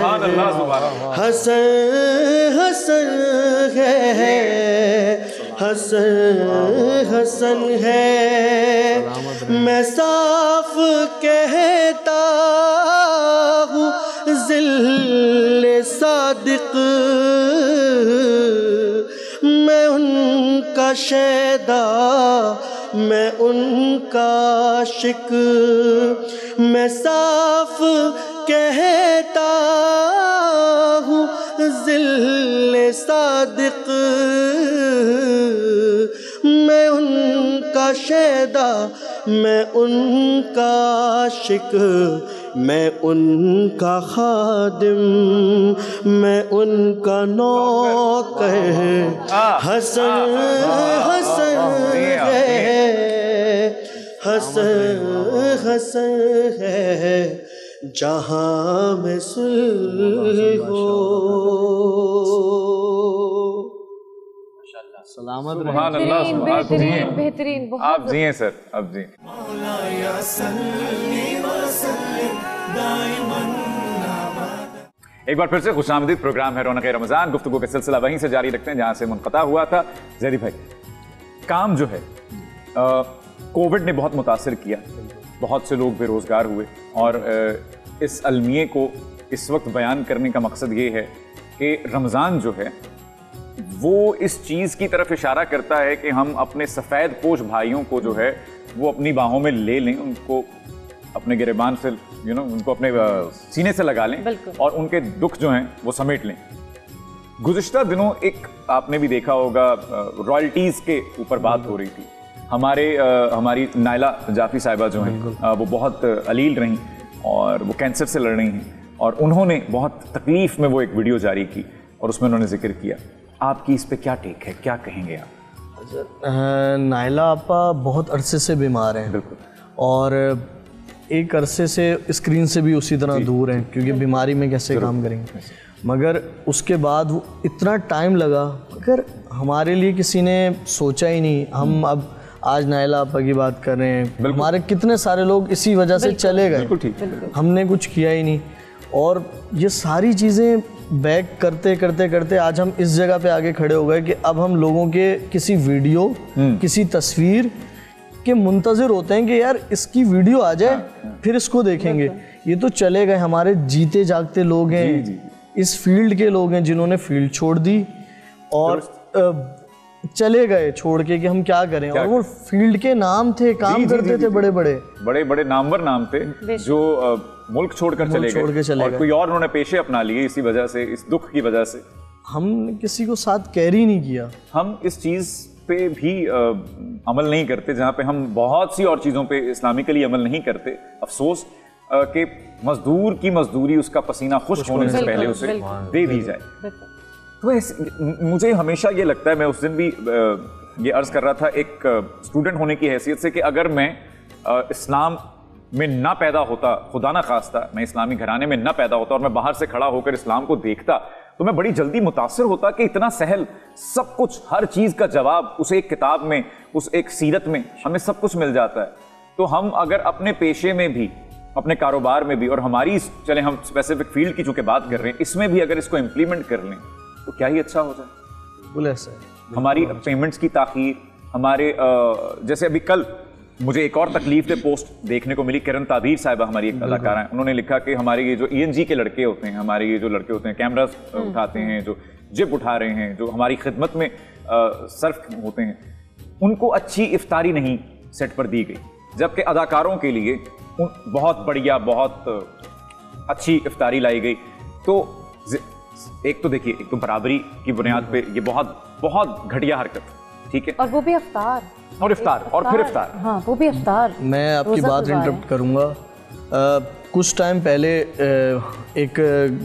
Speaker 7: हसन हसन है, हसन हसन है। मैं साफ कहता हूँ ज़िल्ले सादिक, मैं उनका शैदा, मैं उनका आशिक। मैं साफ कहता हूँ ज़िल्ले सादिक, मैं उनका शैदा, मैं उनका आशिक। मैं उनका खादिम, मैं उनका नौकर, हसन हसन है, हसन हसन है, जहाँ में सुल्ह हो।
Speaker 6: सलामत
Speaker 2: सुभान अल्लाह,
Speaker 3: बेहतरीन
Speaker 2: सुभान
Speaker 3: बेहतरीन
Speaker 2: अल्लाह।
Speaker 3: बेहतरीन,
Speaker 2: आप
Speaker 3: बहुत
Speaker 2: जिए सर, आप जिए।
Speaker 1: मौलाया सल्ली व सल्लिम दाइमन अबदा।
Speaker 2: एक बार फिर से खुशामदीद। प्रोग्राम है रौनक रमज़ान। गुफ्तगू का सिलसिला वहीं से जारी रखते हैं जहाँ से मुनक़ता हुआ था। ज़ैदी भाई, काम जो है कोविड ने बहुत मुतासिर किया, बहुत से लोग बेरोज़गार हुए, और इस अलमिये को इस वक्त बयान करने का मकसद ये है कि रमज़ान जो है वो इस चीज़ की तरफ इशारा करता है कि हम अपने सफ़ेद पोश भाइयों को जो है वो अपनी बाहों में ले लें, उनको अपने गिरेबान से उनको अपने सीने से लगा लें और उनके दुख जो हैं वो समेट लें। गुज़िश्ता दिनों एक आपने भी देखा होगा रॉयल्टीज़ के ऊपर बात हो रही थी। हमारी नायला जाफ़ी साहिबा जो हैं वो बहुत अलील रहीं और वो कैंसर से लड़ रही हैं, और उन्होंने बहुत तकलीफ़ में वो एक वीडियो जारी की और उसमें उन्होंने जिक्र किया। आपकी इस पे क्या टेक है, क्या कहेंगे आप?
Speaker 6: नायला आपा बहुत अरसे से बीमार हैं,
Speaker 2: बिल्कुल,
Speaker 6: और एक अरसे से स्क्रीन से भी उसी तरह दूर हैं, क्योंकि बीमारी में कैसे काम करेंगे। मगर उसके बाद वो इतना टाइम लगा, मगर हमारे लिए किसी ने सोचा ही नहीं। हम अब आज नायला आपा की बात कर रहे हैं, हमारे कितने सारे लोग इसी वजह से चले गए, हमने कुछ किया ही नहीं। और ये सारी चीज़ें बैक करते करते करते आज हम इस जगह पे आगे खड़े हो गए कि अब हम लोगों के किसी वीडियो, किसी तस्वीर के मुंतज़िर होते हैं कि यार इसकी वीडियो आ जाए, फिर इसको देखेंगे। ये तो चले गए, हमारे जीते जागते लोग हैं, इस फील्ड के लोग हैं जिन्होंने फील्ड छोड़ दी और चले गए छोड़ के कि हम क्या करें। और वो फील्ड के नाम थे, काम करते थे, बड़े बड़े
Speaker 2: नामवर नाम थे जो मुल्क छोड़कर चले गए, और कोई और उन्होंने पेशे अपना लिए इसी वजह से, इस दुख की वजह से।
Speaker 6: हमने किसी को साथ कैरी नहीं किया।
Speaker 2: हम इस चीज़ पे भी अमल नहीं करते जहाँ पे हम बहुत सी और चीज़ों पे इस्लामिकली अमल नहीं करते। अफसोस कि मजदूर की मजदूरी उसका पसीना खुश्क होने से पहले उसे दे दी जाए। तो मुझे हमेशा ये लगता है, मैं उस दिन भी ये अर्ज़ कर रहा था एक स्टूडेंट होने की हैसियत से, कि अगर मैं इस्लाम में ना पैदा होता, खुदा ना खास्ता मैं इस्लामी घराने में ना पैदा होता और मैं बाहर से खड़ा होकर इस्लाम को देखता, तो मैं बड़ी जल्दी मुतासिर होता कि इतना सहल सब कुछ, हर चीज़ का जवाब उस एक किताब में, उस एक सीरत में हमें सब कुछ मिल जाता है। तो हम अगर अपने पेशे में भी, अपने कारोबार में भी, और हमारी चले हम स्पेसिफिक फील्ड की चूँकि बात कर रहे हैं, इसमें भी अगर इसको इम्प्लीमेंट कर लें तो क्या ही अच्छा हो जाए।
Speaker 6: बिल्कुल ऐसा है।
Speaker 2: हमारी पेमेंट्स की ताख़ीर, हमारे जैसे अभी कल मुझे एक और तकलीफ दे पोस्ट देखने को मिली। किरण ताबीर साहिबा हमारी एक कलाकार हैं, उन्होंने लिखा कि हमारे ये जो ENG के लड़के होते हैं, हमारे ये जो लड़के होते हैं कैमरा उठाते हैं, जो जिप उठा रहे हैं, जो हमारी खिदमत में सर्फ होते हैं, उनको अच्छी इफ्तारी नहीं सेट पर दी गई, जबकि अदाकारों के लिए बहुत बढ़िया, बहुत अच्छी इफ्तारी लाई गई। तो एक तो देखिए, एक तो बराबरी की बुनियाद पे ये बहुत बहुत घटिया हरकत, ठीक है।
Speaker 3: और वो भी अफ्तार,
Speaker 2: और इफ्तार, और फिर इफ्तार,
Speaker 3: हाँ वो भी अफ्तार।
Speaker 6: मैं आपकी बात इंटरप्ट करूंगा। कुछ टाइम पहले एक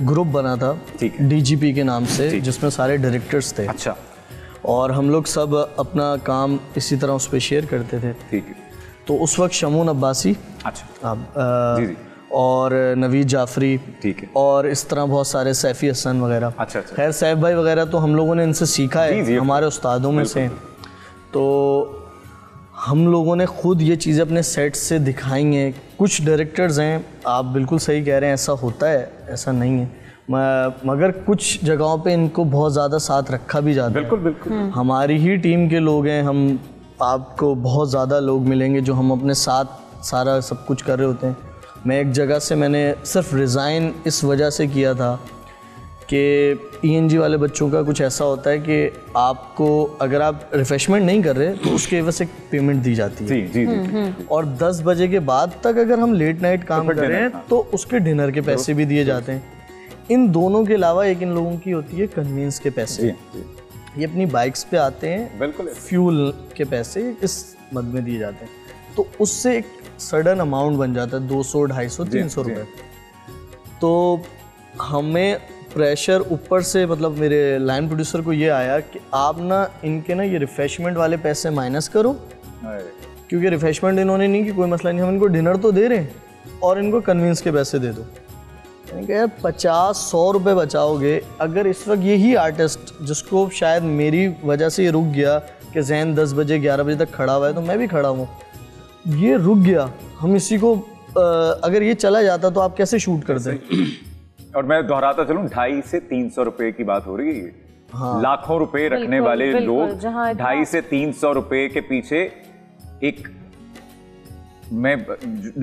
Speaker 6: ग्रुप बना था DGP के नाम से, जिसमें सारे डायरेक्टर्स थे।
Speaker 2: अच्छा।
Speaker 6: और हम लोग सब अपना काम इसी तरह उस पर शेयर करते थे।
Speaker 2: ठीक है।
Speaker 6: तो उस वक्त शमून अब्बासी,
Speaker 2: अच्छा, जी,
Speaker 6: और नवीद जाफरी,
Speaker 2: ठीक है,
Speaker 6: और इस तरह बहुत सारे सैफी हसन वगैरह।
Speaker 2: अच्छा।
Speaker 6: खैर सैफ भाई वगैरह तो हम लोगों ने इनसे सीखा है, हमारे उस्तादों में से। तो हम लोगों ने खुद ये चीज़ें अपने सेट से दिखाई हैं। कुछ डायरेक्टर्स हैं, आप बिल्कुल सही कह रहे हैं, ऐसा होता है, ऐसा नहीं है, मगर कुछ जगहों पे इनको बहुत ज़्यादा साथ रखा भी जाता है।
Speaker 2: बिल्कुल बिल्कुल।
Speaker 6: हमारी ही टीम के लोग हैं, हम आपको बहुत ज़्यादा लोग मिलेंगे जो हम अपने साथ सारा सब कुछ कर रहे होते हैं। मैं एक जगह से मैंने सिर्फ रिज़ाइन इस वजह से किया था कि ENG वाले बच्चों का कुछ ऐसा होता है कि आपको अगर आप रिफ्रेशमेंट नहीं कर रहे तो उसके वजह से पेमेंट दी जाती है।
Speaker 2: जी जी जी।
Speaker 6: और 10 बजे के बाद तक अगर हम लेट नाइट काम कर रहे हैं तो उसके डिनर के पैसे भी दिए जाते हैं। इन दोनों के अलावा एक इन लोगों की होती है कन्वींस के पैसे। ये अपनी बाइक्स पे आते हैं,
Speaker 2: बिल्कुल।
Speaker 6: फ्यूल के पैसे इस मद में दिए जाते हैं, तो उससे एक सडन अमाउंट बन जाता है 200, 250, 300 रुपये। तो हमें प्रेशर ऊपर से, मतलब मेरे लाइन प्रोड्यूसर को ये आया कि आप ना इनके ना ये रिफ्रेशमेंट वाले पैसे माइनस करो, क्योंकि रिफ्रेशमेंट इन्होंने नहीं कि कोई मसला नहीं, हम इनको डिनर तो दे रहे हैं और इनको कन्वींस के पैसे दे दो। यार 50-100 रुपये बचाओगे। अगर इस वक्त यही आर्टिस्ट जिसको शायद मेरी वजह से ये रुक गया कि जैन 10 बजे 11 बजे तक खड़ा हुआ है तो मैं भी खड़ा हूँ, ये रुक गया, हम इसी को अगर ये चला जाता तो आप कैसे शूट करते?
Speaker 2: और मैं दोहराता चलूं, 250 से 300 रुपए की बात हो रही है। हाँ। लाखों रुपए रखने वाले लोग 250 से 300 रुपए के पीछे एक, मैं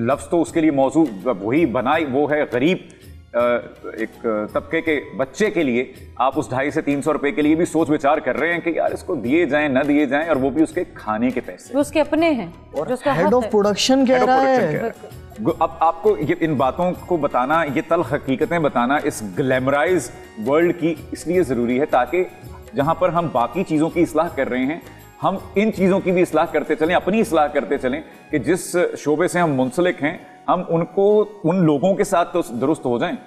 Speaker 2: लफ्ज तो उसके लिए मौजू वही बनाई, वो है गरीब एक तबके के बच्चे के लिए आप उस 250 से 300 रुपए के लिए भी सोच विचार कर रहे हैं कि यार इसको दिए जाएं न दिए जाएं, और वो भी उसके खाने के पैसे,
Speaker 3: वो उसके अपने हैं
Speaker 6: और हेड ऑफ प्रोडक्शन कह रहा है।
Speaker 2: अब आपको ये इन बातों को बताना, ये तल हकीकतें बताना इस ग्लैमराइज वर्ल्ड की इसलिए ज़रूरी है ताकि जहां पर हम बाकी चीज़ों की इस्लाह कर रहे हैं, हम इन चीज़ों की भी इस्लाह करते चलें, अपनी इस्लाह करते चलें कि जिस शोबे से हम मुंसलिक हैं हम उनको, उन लोगों के साथ तो दुरुस्त हो जाएं।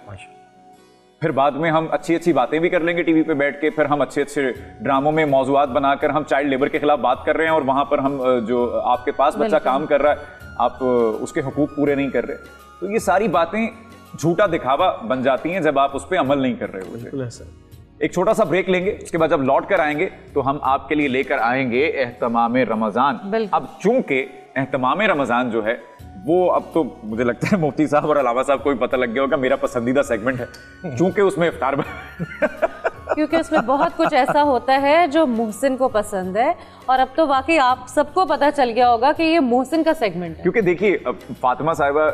Speaker 2: फिर बाद में हम अच्छी अच्छी बातें भी कर लेंगे टीवी पे बैठ के, फिर हम अच्छे अच्छे ड्रामों में मौजूआत बनाकर हम चाइल्ड लेबर के खिलाफ बात कर रहे हैं और वहां पर हम जो आपके पास बच्चा काम कर रहा है आप उसके हुकूक पूरे नहीं कर रहे। तो ये सारी बातें झूठा दिखावा बन जाती हैं जब आप उस पर अमल नहीं कर रहे होते। एक छोटा सा ब्रेक लेंगे, उसके बाद जब लौट कर आएंगे तो हम आपके लिए लेकर आएंगे एहतमामे रमजान। अब चूंकि एहतमामे रमजान जो है वो अब तो मुझे लगता है मुफ्ती साहब और अलावा साहब को भी पता लग गया होगा, मेरा पसंदीदा सेगमेंट है, चूंकि उसमें इफ्तार
Speaker 3: क्योंकि उसमें बहुत कुछ ऐसा होता है जो मोहसिन को पसंद है, और अब तो वाकई आप सबको पता चल गया होगा कि ये मोहसिन का सेगमेंट है।
Speaker 2: क्योंकि देखिए फातिमा साहिबा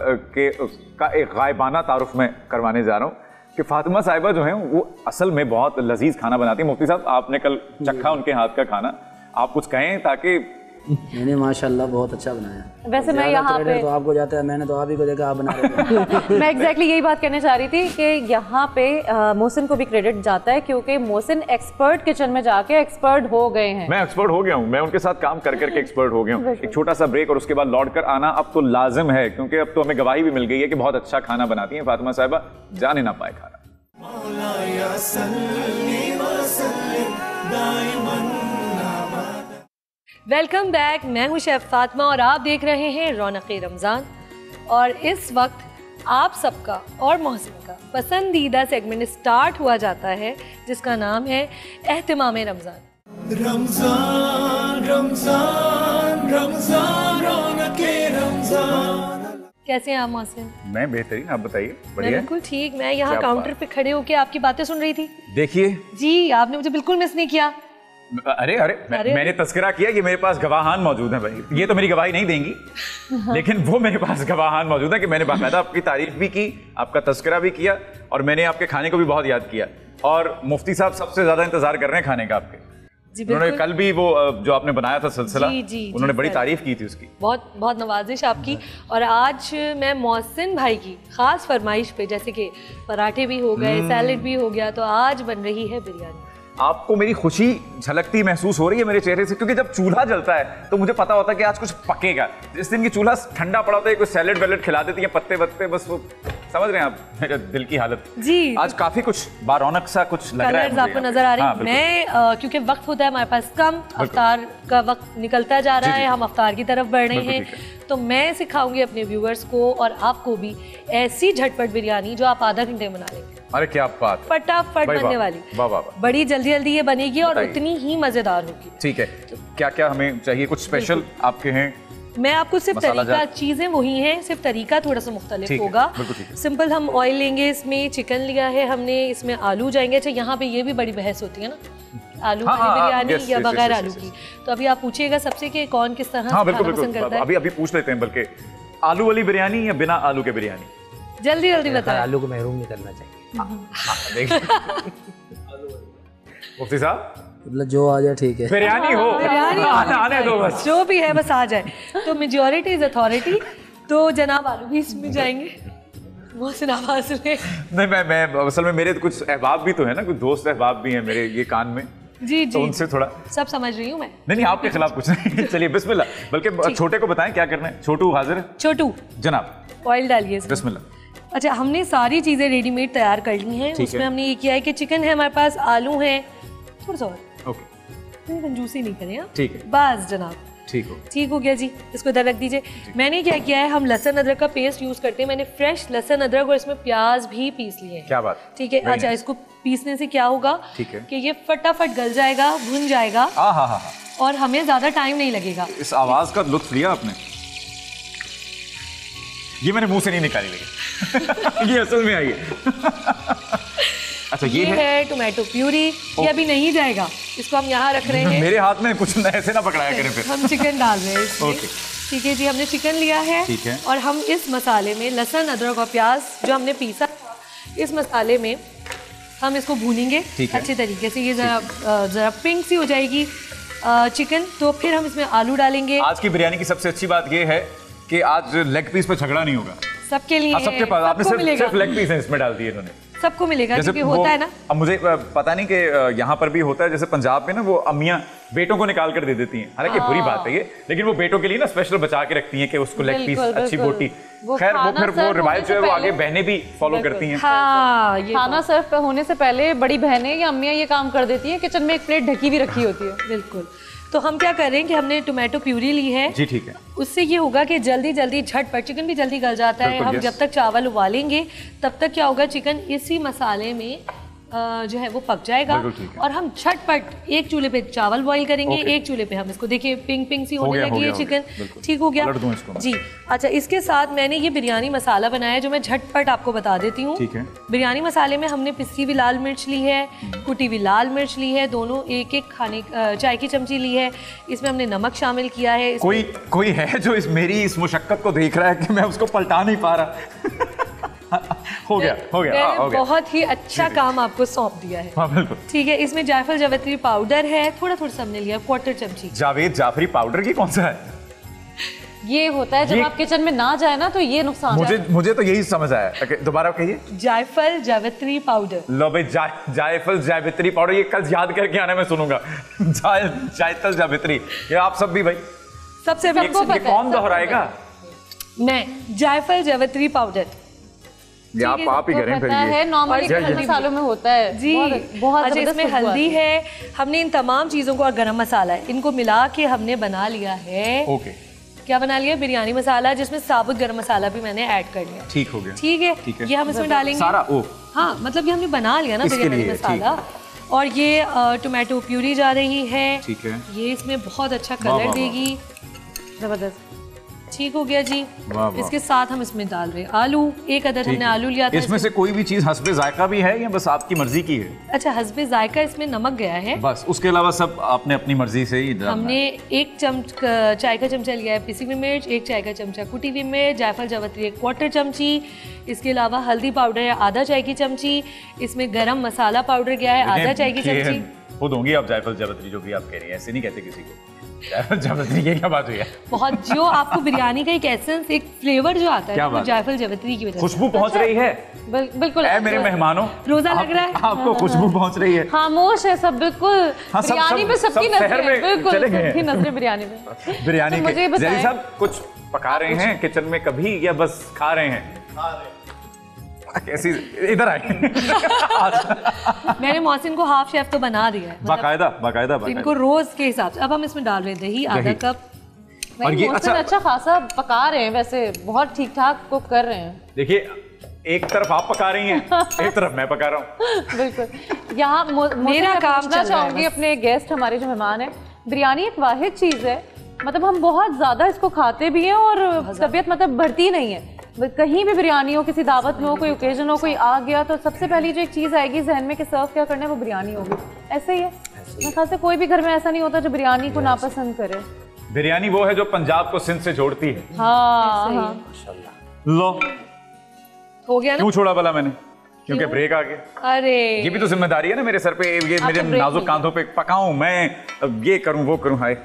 Speaker 2: का एक गायबाना तारुफ में करवाने जा रहा हूँ कि फातिमा साहिबा जो है वो असल में बहुत लजीज खाना बनाती है। मुफ्ती साहब आपने कल चखा उनके हाथ का खाना, आप कुछ कहें ताकि।
Speaker 5: मैंने माशाल्लाह बहुत अच्छा बनाया।
Speaker 3: वैसे मैं यहाँ पे
Speaker 5: तो आपको जाता है, मैंने तो आप ही को देखा आप बना रहे थे।
Speaker 3: मैं एग्जैक्टली यही बात कहने चाह रही थी कि यहाँ पे मोहसिन को भी क्रेडिट जाता है क्योंकि मोहसिन एक्सपर्ट किचन में जाके एक्सपर्ट हो गए हैं।
Speaker 2: मैं एक्सपर्ट हो गया हूँ, मैं उनके साथ काम कर करके एक्सपर्ट हो गया हूँ। एक छोटा सा ब्रेक और उसके बाद लौट कर आना अब तो लाजिम है, क्योंकि अब तो हमें गवाही भी मिल गई है कि बहुत अच्छा खाना बनाती है फातिमा साहिबा, जाने ना पाए खाना।
Speaker 8: वेलकम बैक, मैं हूं शेफ फातिमा और आप देख रहे हैं रौनक़े रमज़ान। और इस वक्त आप सबका और मोहसिन का पसंदीदा सेगमेंट स्टार्ट हुआ जाता है जिसका नाम है एहतमामे रमज़ान।
Speaker 1: रमज़ान रमज़ान रमज़ान रौनक़े रमज़ान।
Speaker 8: कैसे हैं आप मोहसिन?
Speaker 2: मैं बेहतरीन, आप बताइए।
Speaker 8: मैं
Speaker 2: बढ़िया,
Speaker 8: बिल्कुल ठीक। मैं यहाँ काउंटर पे खड़े होके आपकी बातें सुन रही थी।
Speaker 2: देखिए
Speaker 8: जी, आपने मुझे बिल्कुल मिस नहीं किया।
Speaker 2: अरे मैंने तस्करा किया कि मेरे पास गवाहान मौजूद है भाई, ये तो मेरी गवाही नहीं देंगी लेकिन वो मेरे पास गवाहान मौजूद है कि मैंने बाकायदा आपकी तारीफ भी की, आपका तस्करा भी किया और मैंने आपके खाने को भी बहुत याद किया। और मुफ्ती साहब सबसे ज्यादा इंतजार कर रहे हैं खाने का आपके। उन्होंने कल भी वो जो आपने बनाया था सिलसिला, उन्होंने बड़ी तारीफ की थी उसकी।
Speaker 8: बहुत बहुत नवाजिश आपकी। और आज मैं मोहसिन भाई की खास फरमाइश पे, जैसे कि पराठे भी हो गए, सैलेड भी हो गया, तो आज बन रही है बिरयानी।
Speaker 2: आपको मेरी खुशी झलकती महसूस हो रही है मेरे चेहरे से, क्योंकि जब चूल्हा जलता है तो मुझे पता होता है कि आज कुछ पकेगा। जिस दिन की चूल्हा ठंडा पड़ा होता है, कोई सैलेड वैलेड खिला देती है, पत्ते वत्ते, बस वो समझ रहे हैं आप मेरे दिल की हालत
Speaker 8: जी।
Speaker 2: आज काफी कुछ बारौनक सा कुछ लग रहा है,
Speaker 8: आपको नजर आ रही है। हाँ, मैं क्योंकि वक्त होता है हमारे पास कम, अफ्तार का वक्त निकलता जा रहा है, हम अफ्तार की तरफ बढ़ रहे हैं, तो मैं सिखाऊंगी अपने व्यूअर्स को और आपको भी ऐसी झटपट बिरयानी जो आप आधा घंटे बना लेंगे।
Speaker 2: अरे क्या बात,
Speaker 8: फटाफट बनने वाली, बड़ी जल्दी जल्दी ये बनेगी और उतनी ही मजेदार होगी।
Speaker 2: ठीक है, क्या क्या हमें चाहिए? कुछ स्पेशल आपके हैं
Speaker 8: मैं आपको सिर्फ तरीका, चीज़ें वही हैं, सिर्फ तरीका थोड़ा सा मुख्तलिफ होगा। सिंपल हम ऑयल लेंगे, इसमें चिकन लिया है हमने, इसमें आलू जाएंगे। अच्छा यहाँ पे ये भी बड़ी बहस होती है ना, आलू वाली बिरयानी या बगैर आलू की, तो अभी आप पूछिएगा सबसे कि कौन किस तरह खाना पसंद करता है।
Speaker 2: अभी पूछ लेते हैं, बल्कि आलू वाली बिरयानी या बिना आलू के बिरयानी?
Speaker 8: जल्दी जल्दी बताएं।
Speaker 4: आलू को महरूम नहीं करना चाहिए।
Speaker 2: मुफ्ती साहब
Speaker 5: मतलब जो आ जाए ठीक है,
Speaker 2: बिरयानी हो, आने दो बस,
Speaker 8: जो भी है बस आ जाए। तो मेजॉरिटी इज अथॉरिटी, तो जनाब आलू भी इसमें जाएंगे। मोहसिन आवाज
Speaker 2: नहीं, मैं असल में मेरे कुछ अहबाब भी तो है ना, कुछ दोस्त अहबाब भी हैं मेरे ये कान में,
Speaker 8: जी
Speaker 2: तो उनसे थोड़ा
Speaker 8: सब समझ रही हूँ मैं।
Speaker 2: नहीं आपके खिलाफ कुछ नहीं। चलिए बिस्मिल्लाह, बल्कि छोटे को बताएं क्या करना है। छोटू हाजिर है?
Speaker 8: छोटू
Speaker 2: जनाब
Speaker 8: ऑयल डालिए
Speaker 2: बिस्मिल्लाह।
Speaker 8: अच्छा हमने सारी चीज़ें रेडीमेड तैयार कर ली हैं। उसमें हमने ये किया है कि चिकन है हमारे पास, आलू है, थोड़ा सा और,
Speaker 2: ओके,
Speaker 8: कंजूसी नहीं करें आप,
Speaker 2: ठीक है
Speaker 8: बस जनाब, ठीक हो गया जी। इसको इधर रख दीजिए। मैंने क्या किया है, हम लहसुन अदरक का पेस्ट यूज करते हैं। मैंने फ्रेश लहसुन अदरक और इसमें प्याज भी पीस लिए हैं।
Speaker 2: क्या बात,
Speaker 8: ठीक है। अच्छा इसको पीसने से क्या होगा कि ये फटाफट गल जाएगा, भुन जाएगा और हमें ज्यादा टाइम नहीं लगेगा।
Speaker 2: इस आवाज का लुत्फ लिया आपने? ये मैंने मुंह से नहीं निकाली लेकिन ये असल में आई है। अच्छा ये है
Speaker 8: टोमेटो प्यूरी, ये अभी नहीं जाएगा, इसको हम यहाँ रख रहे हैं।
Speaker 2: मेरे हाथ में कुछ ऐसे ना पकड़ाया करें फिर।
Speaker 8: हम चिकन डाल रहे हैं इसमें। ठीक है जी, हमने चिकन लिया है,
Speaker 2: ठीक है।
Speaker 8: और हम इस मसाले में लहसुन अदरक और प्याज जो हमने पीसा, इस मसाले में हम इसको भूनेंगे अच्छे तरीके से। ये जरा पिंक सी हो जाएगी चिकन, तो फिर हम इसमें आलू डालेंगे।
Speaker 2: आज की बिरयानी की सबसे अच्छी बात ये है कि आज लेग पीस पे झगड़ा नहीं होगा,
Speaker 8: सबके लिए,
Speaker 2: सबके पास। आपने सिर्फ लेग पीस है इसमें डाल दिए इन्होंने,
Speaker 8: सबको मिलेगा, क्योंकि होता है ना।
Speaker 2: अब मुझे पता नहीं कि यहाँ पर भी होता है, जैसे पंजाब में ना वो अम्मियाँ बेटों को निकाल कर दे देती हैं, हालांकि बुरी बात है ये, लेकिन वो बेटों के लिए ना स्पेशल बचा के रखती हैं कि उसको लेग पीस, अच्छी बोटी। खैर वो फिर वो रिवायत जो है वो आगे बहनें भी फॉलो करती हैं।
Speaker 3: खाना सर्व होने से पहले बड़ी बहनें या अम्मियाँ ये काम कर देती है, किचन में एक प्लेट ढकी भी रखी होती है।
Speaker 8: बिल्कुल। तो हम क्या कर रहे हैं कि हमने टोमेटो प्यूरी ली है
Speaker 2: जी, ठीक है।
Speaker 8: उससे ये होगा कि जल्दी जल्दी झटपट चिकन भी जल्दी गल जाता है। हम जब तक चावल उबालेंगे तब तक क्या होगा, चिकन इसी मसाले में जो है वो पक जाएगा, और हम झटपट एक चूल्हे पे चावल बॉईल करेंगे, एक चूल्हे पे हम इसको, देखिए पिंक पिंक सी होने लगी है चिकन, ठीक हो गया जी। अच्छा इसके साथ मैंने ये बिरयानी मसाला बनाया जो मैं झटपट आपको बता देती हूँ। बिरयानी मसाले में हमने पिसी हुई लाल मिर्च ली है, कुटी हुई लाल मिर्च ली है, दोनों एक एक खाने चाय की चमची ली है। इसमें हमने नमक शामिल किया है।
Speaker 2: कोई है जो मेरी इस मुशक्कत को देख रहा है कि मैं उसको पलटा नहीं पा रहा। हो गया
Speaker 8: मैंने बहुत ही अच्छा काम आपको सौंप दिया है। ठीक है, इसमें जायफल जावित्री पाउडर है, थोड़ा सा हमने लिया, 1/4 चमची।
Speaker 2: जावेद जाफरी पाउडर की कौन सा है?
Speaker 3: ये होता है जब आप किचन में ना जाए ना तो ये नुकसान है।
Speaker 2: मुझे तो यही समझ आया। दोबारा कहिए।
Speaker 8: जायफल जावित्री पाउडर।
Speaker 2: लो भाई, जायफल जावित्री पाउडर, ये कल याद करके आना, मैं सुनूंगा। जायफल जावित्री, ये आप सब भी भाई,
Speaker 8: सबसे
Speaker 2: कौन दोहराएगा?
Speaker 8: मैं, जायफल जावित्री पाउडर।
Speaker 2: आप ही करें फिर।
Speaker 3: ये नॉर्मली मसालों में होता है जी, बहुत
Speaker 8: अच्छा। इसमें हल्दी है, हमने इन तमाम चीजों को, और गरम मसाला है, इनको मिला के हमने बना लिया है। क्या बना लिया? बिरयानी मसाला, जिसमें साबुत गरम मसाला भी मैंने ऐड कर लिया।
Speaker 2: ठीक हो गया।
Speaker 8: ठीक है, ये हम इसमें डालेंगे
Speaker 2: सारा।
Speaker 8: हाँ, मतलब ये हमने बना लिया ना बिरयानी मसाला। और ये टोमेटो प्यूरी जा रही है,
Speaker 2: ठीक है,
Speaker 8: ये इसमें बहुत अच्छा कलर देगी, जबरदस्त। ठीक हो गया जी। इसके साथ हम इसमें डाल रहे हैं आलू, एक अदद हमने आलू लिया था।
Speaker 2: इसमें से कोई भी चीज हस्बे जायका भी है या बस आपकी मर्जी की है?
Speaker 8: अच्छा, हस्बे जायका इसमें नमक गया है
Speaker 2: बस, उसके अलावा सब आपने अपनी मर्जी से ही डालना।
Speaker 8: हमने 1 चाय का चमचा लिया है पिसी हुई मिर्च, 1 चाय का चमचा कुटी हुई मिर्च, जायफल जावित्री 1/4 चमची, इसके अलावा हल्दी पाउडर है आधा चाय की चमची, इसमें गरम मसाला पाउडर गया है आधा चाय की चमची।
Speaker 2: खुद होंगी आप जायफल जावित्री जो भी आप कह रही हैं, ऐसे नहीं कहते किसी को। जावित्री, ये क्या बात हुई है?
Speaker 8: बहुत, जो आपको बिरयानी का एक एसेंस, एक फ्लेवर जो आता है वो जायफल जावित्री की वजह से।
Speaker 2: खुशबू पहुंच रही है।
Speaker 3: बिल्कुल।
Speaker 2: मेरे मेहमानों,
Speaker 8: रोजा लग रहा है,
Speaker 2: आपको खुशबू पहुंच रही है।
Speaker 3: खामोश है सब, बिल्कुल। बिरयानी में सबकी नजरें, बिल्कुल सबकी नजरें बिरयानी में।
Speaker 2: बिरयानी के जैसे सब कुछ पका रहे हैं किचन में कभी, या बस खा रहे हैं? कैसी, इधर आए।
Speaker 8: मैंने मोहसिन को हाफ शेफ तो बना दिया है,
Speaker 2: बाकायदा
Speaker 8: इनको रोज के हिसाब से। अब हम इसमें डाल रहे हैं दही आधा कप।
Speaker 3: और ये अच्छा खासा पका रहे हैं, वैसे बहुत ठीक ठाक कुक कर रहे हैं।
Speaker 2: देखिए, एक तरफ आप पका रही हैं, एक तरफ मैं पका रहा हूँ।
Speaker 3: बिल्कुल। यहाँ
Speaker 8: मेरा काम
Speaker 3: चाहूंगी अपने गेस्ट, हमारे जो मेहमान हैं, बिरयानी एक वाहिद चीज है मतलब हम बहुत ज़्यादा इसको खाते भी हैं और तबीयत मतलब बढ़ती नहीं है। कहीं भी बिरयानी हो, किसी दावत में हो, कोई ओकेजन हो, कोई आ गया तो सबसे पहली जो एक चीज़ आएगी जहन में कि सर्व क्या करना है, वो बिरयानी होगी। ऐसे ही है, मेरे ख्याल से कोई भी घर में ऐसा नहीं होता जो बिरयानी को नापसंद करे।
Speaker 2: बिरयानी वो है जो पंजाब को सिंध से जोड़ती है।
Speaker 3: हाँ,
Speaker 2: लो
Speaker 8: हो गया ना?
Speaker 2: क्यों छोड़ा भला मैंने? क्योंकि ब्रेक आ गया।
Speaker 8: अरे
Speaker 2: ये भी तो जिम्मेदारी है ना मेरे सर पे, ये मेरे नाजुक कांधों पे पकाऊं मैं, अब ये करूं वो करूं। हाय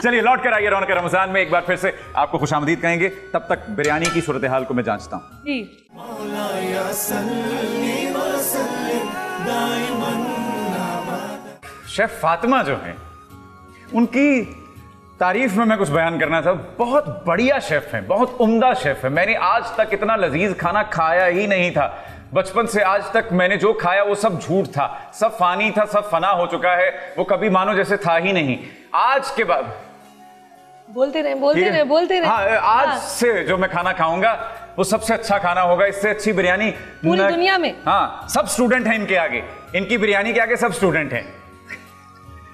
Speaker 2: चलिए लौट कर आइए रौनक रमजान में, एक बार फिर से आपको खुशामदीद कहेंगे। तब तक बिरयानी की सूरत हाल को मैं जांचता हूँ।
Speaker 8: जी
Speaker 2: शेफ फातिमा जो हैं, उनकी तारीफ में मैं कुछ बयान करना था। बहुत बढ़िया शेफ हैं, बहुत उम्दा शेफ है। मैंने आज तक इतना लजीज खाना खाया ही नहीं था। बचपन से आज तक मैंने जो खाया वो सब झूठ था, सब फानी था, सब फना हो चुका है, वो कभी मानो जैसे था ही नहीं। आज के बाद
Speaker 8: बोलते रहे।
Speaker 2: हाँ, आज से जो मैं खाना खाऊंगा वो सबसे अच्छा खाना होगा। इससे अच्छी बिरयानी
Speaker 8: पूरी दुनिया में।
Speaker 2: हाँ, सब स्टूडेंट हैं इनके आगे, इनकी बिरयानी के आगे सब स्टूडेंट हैं।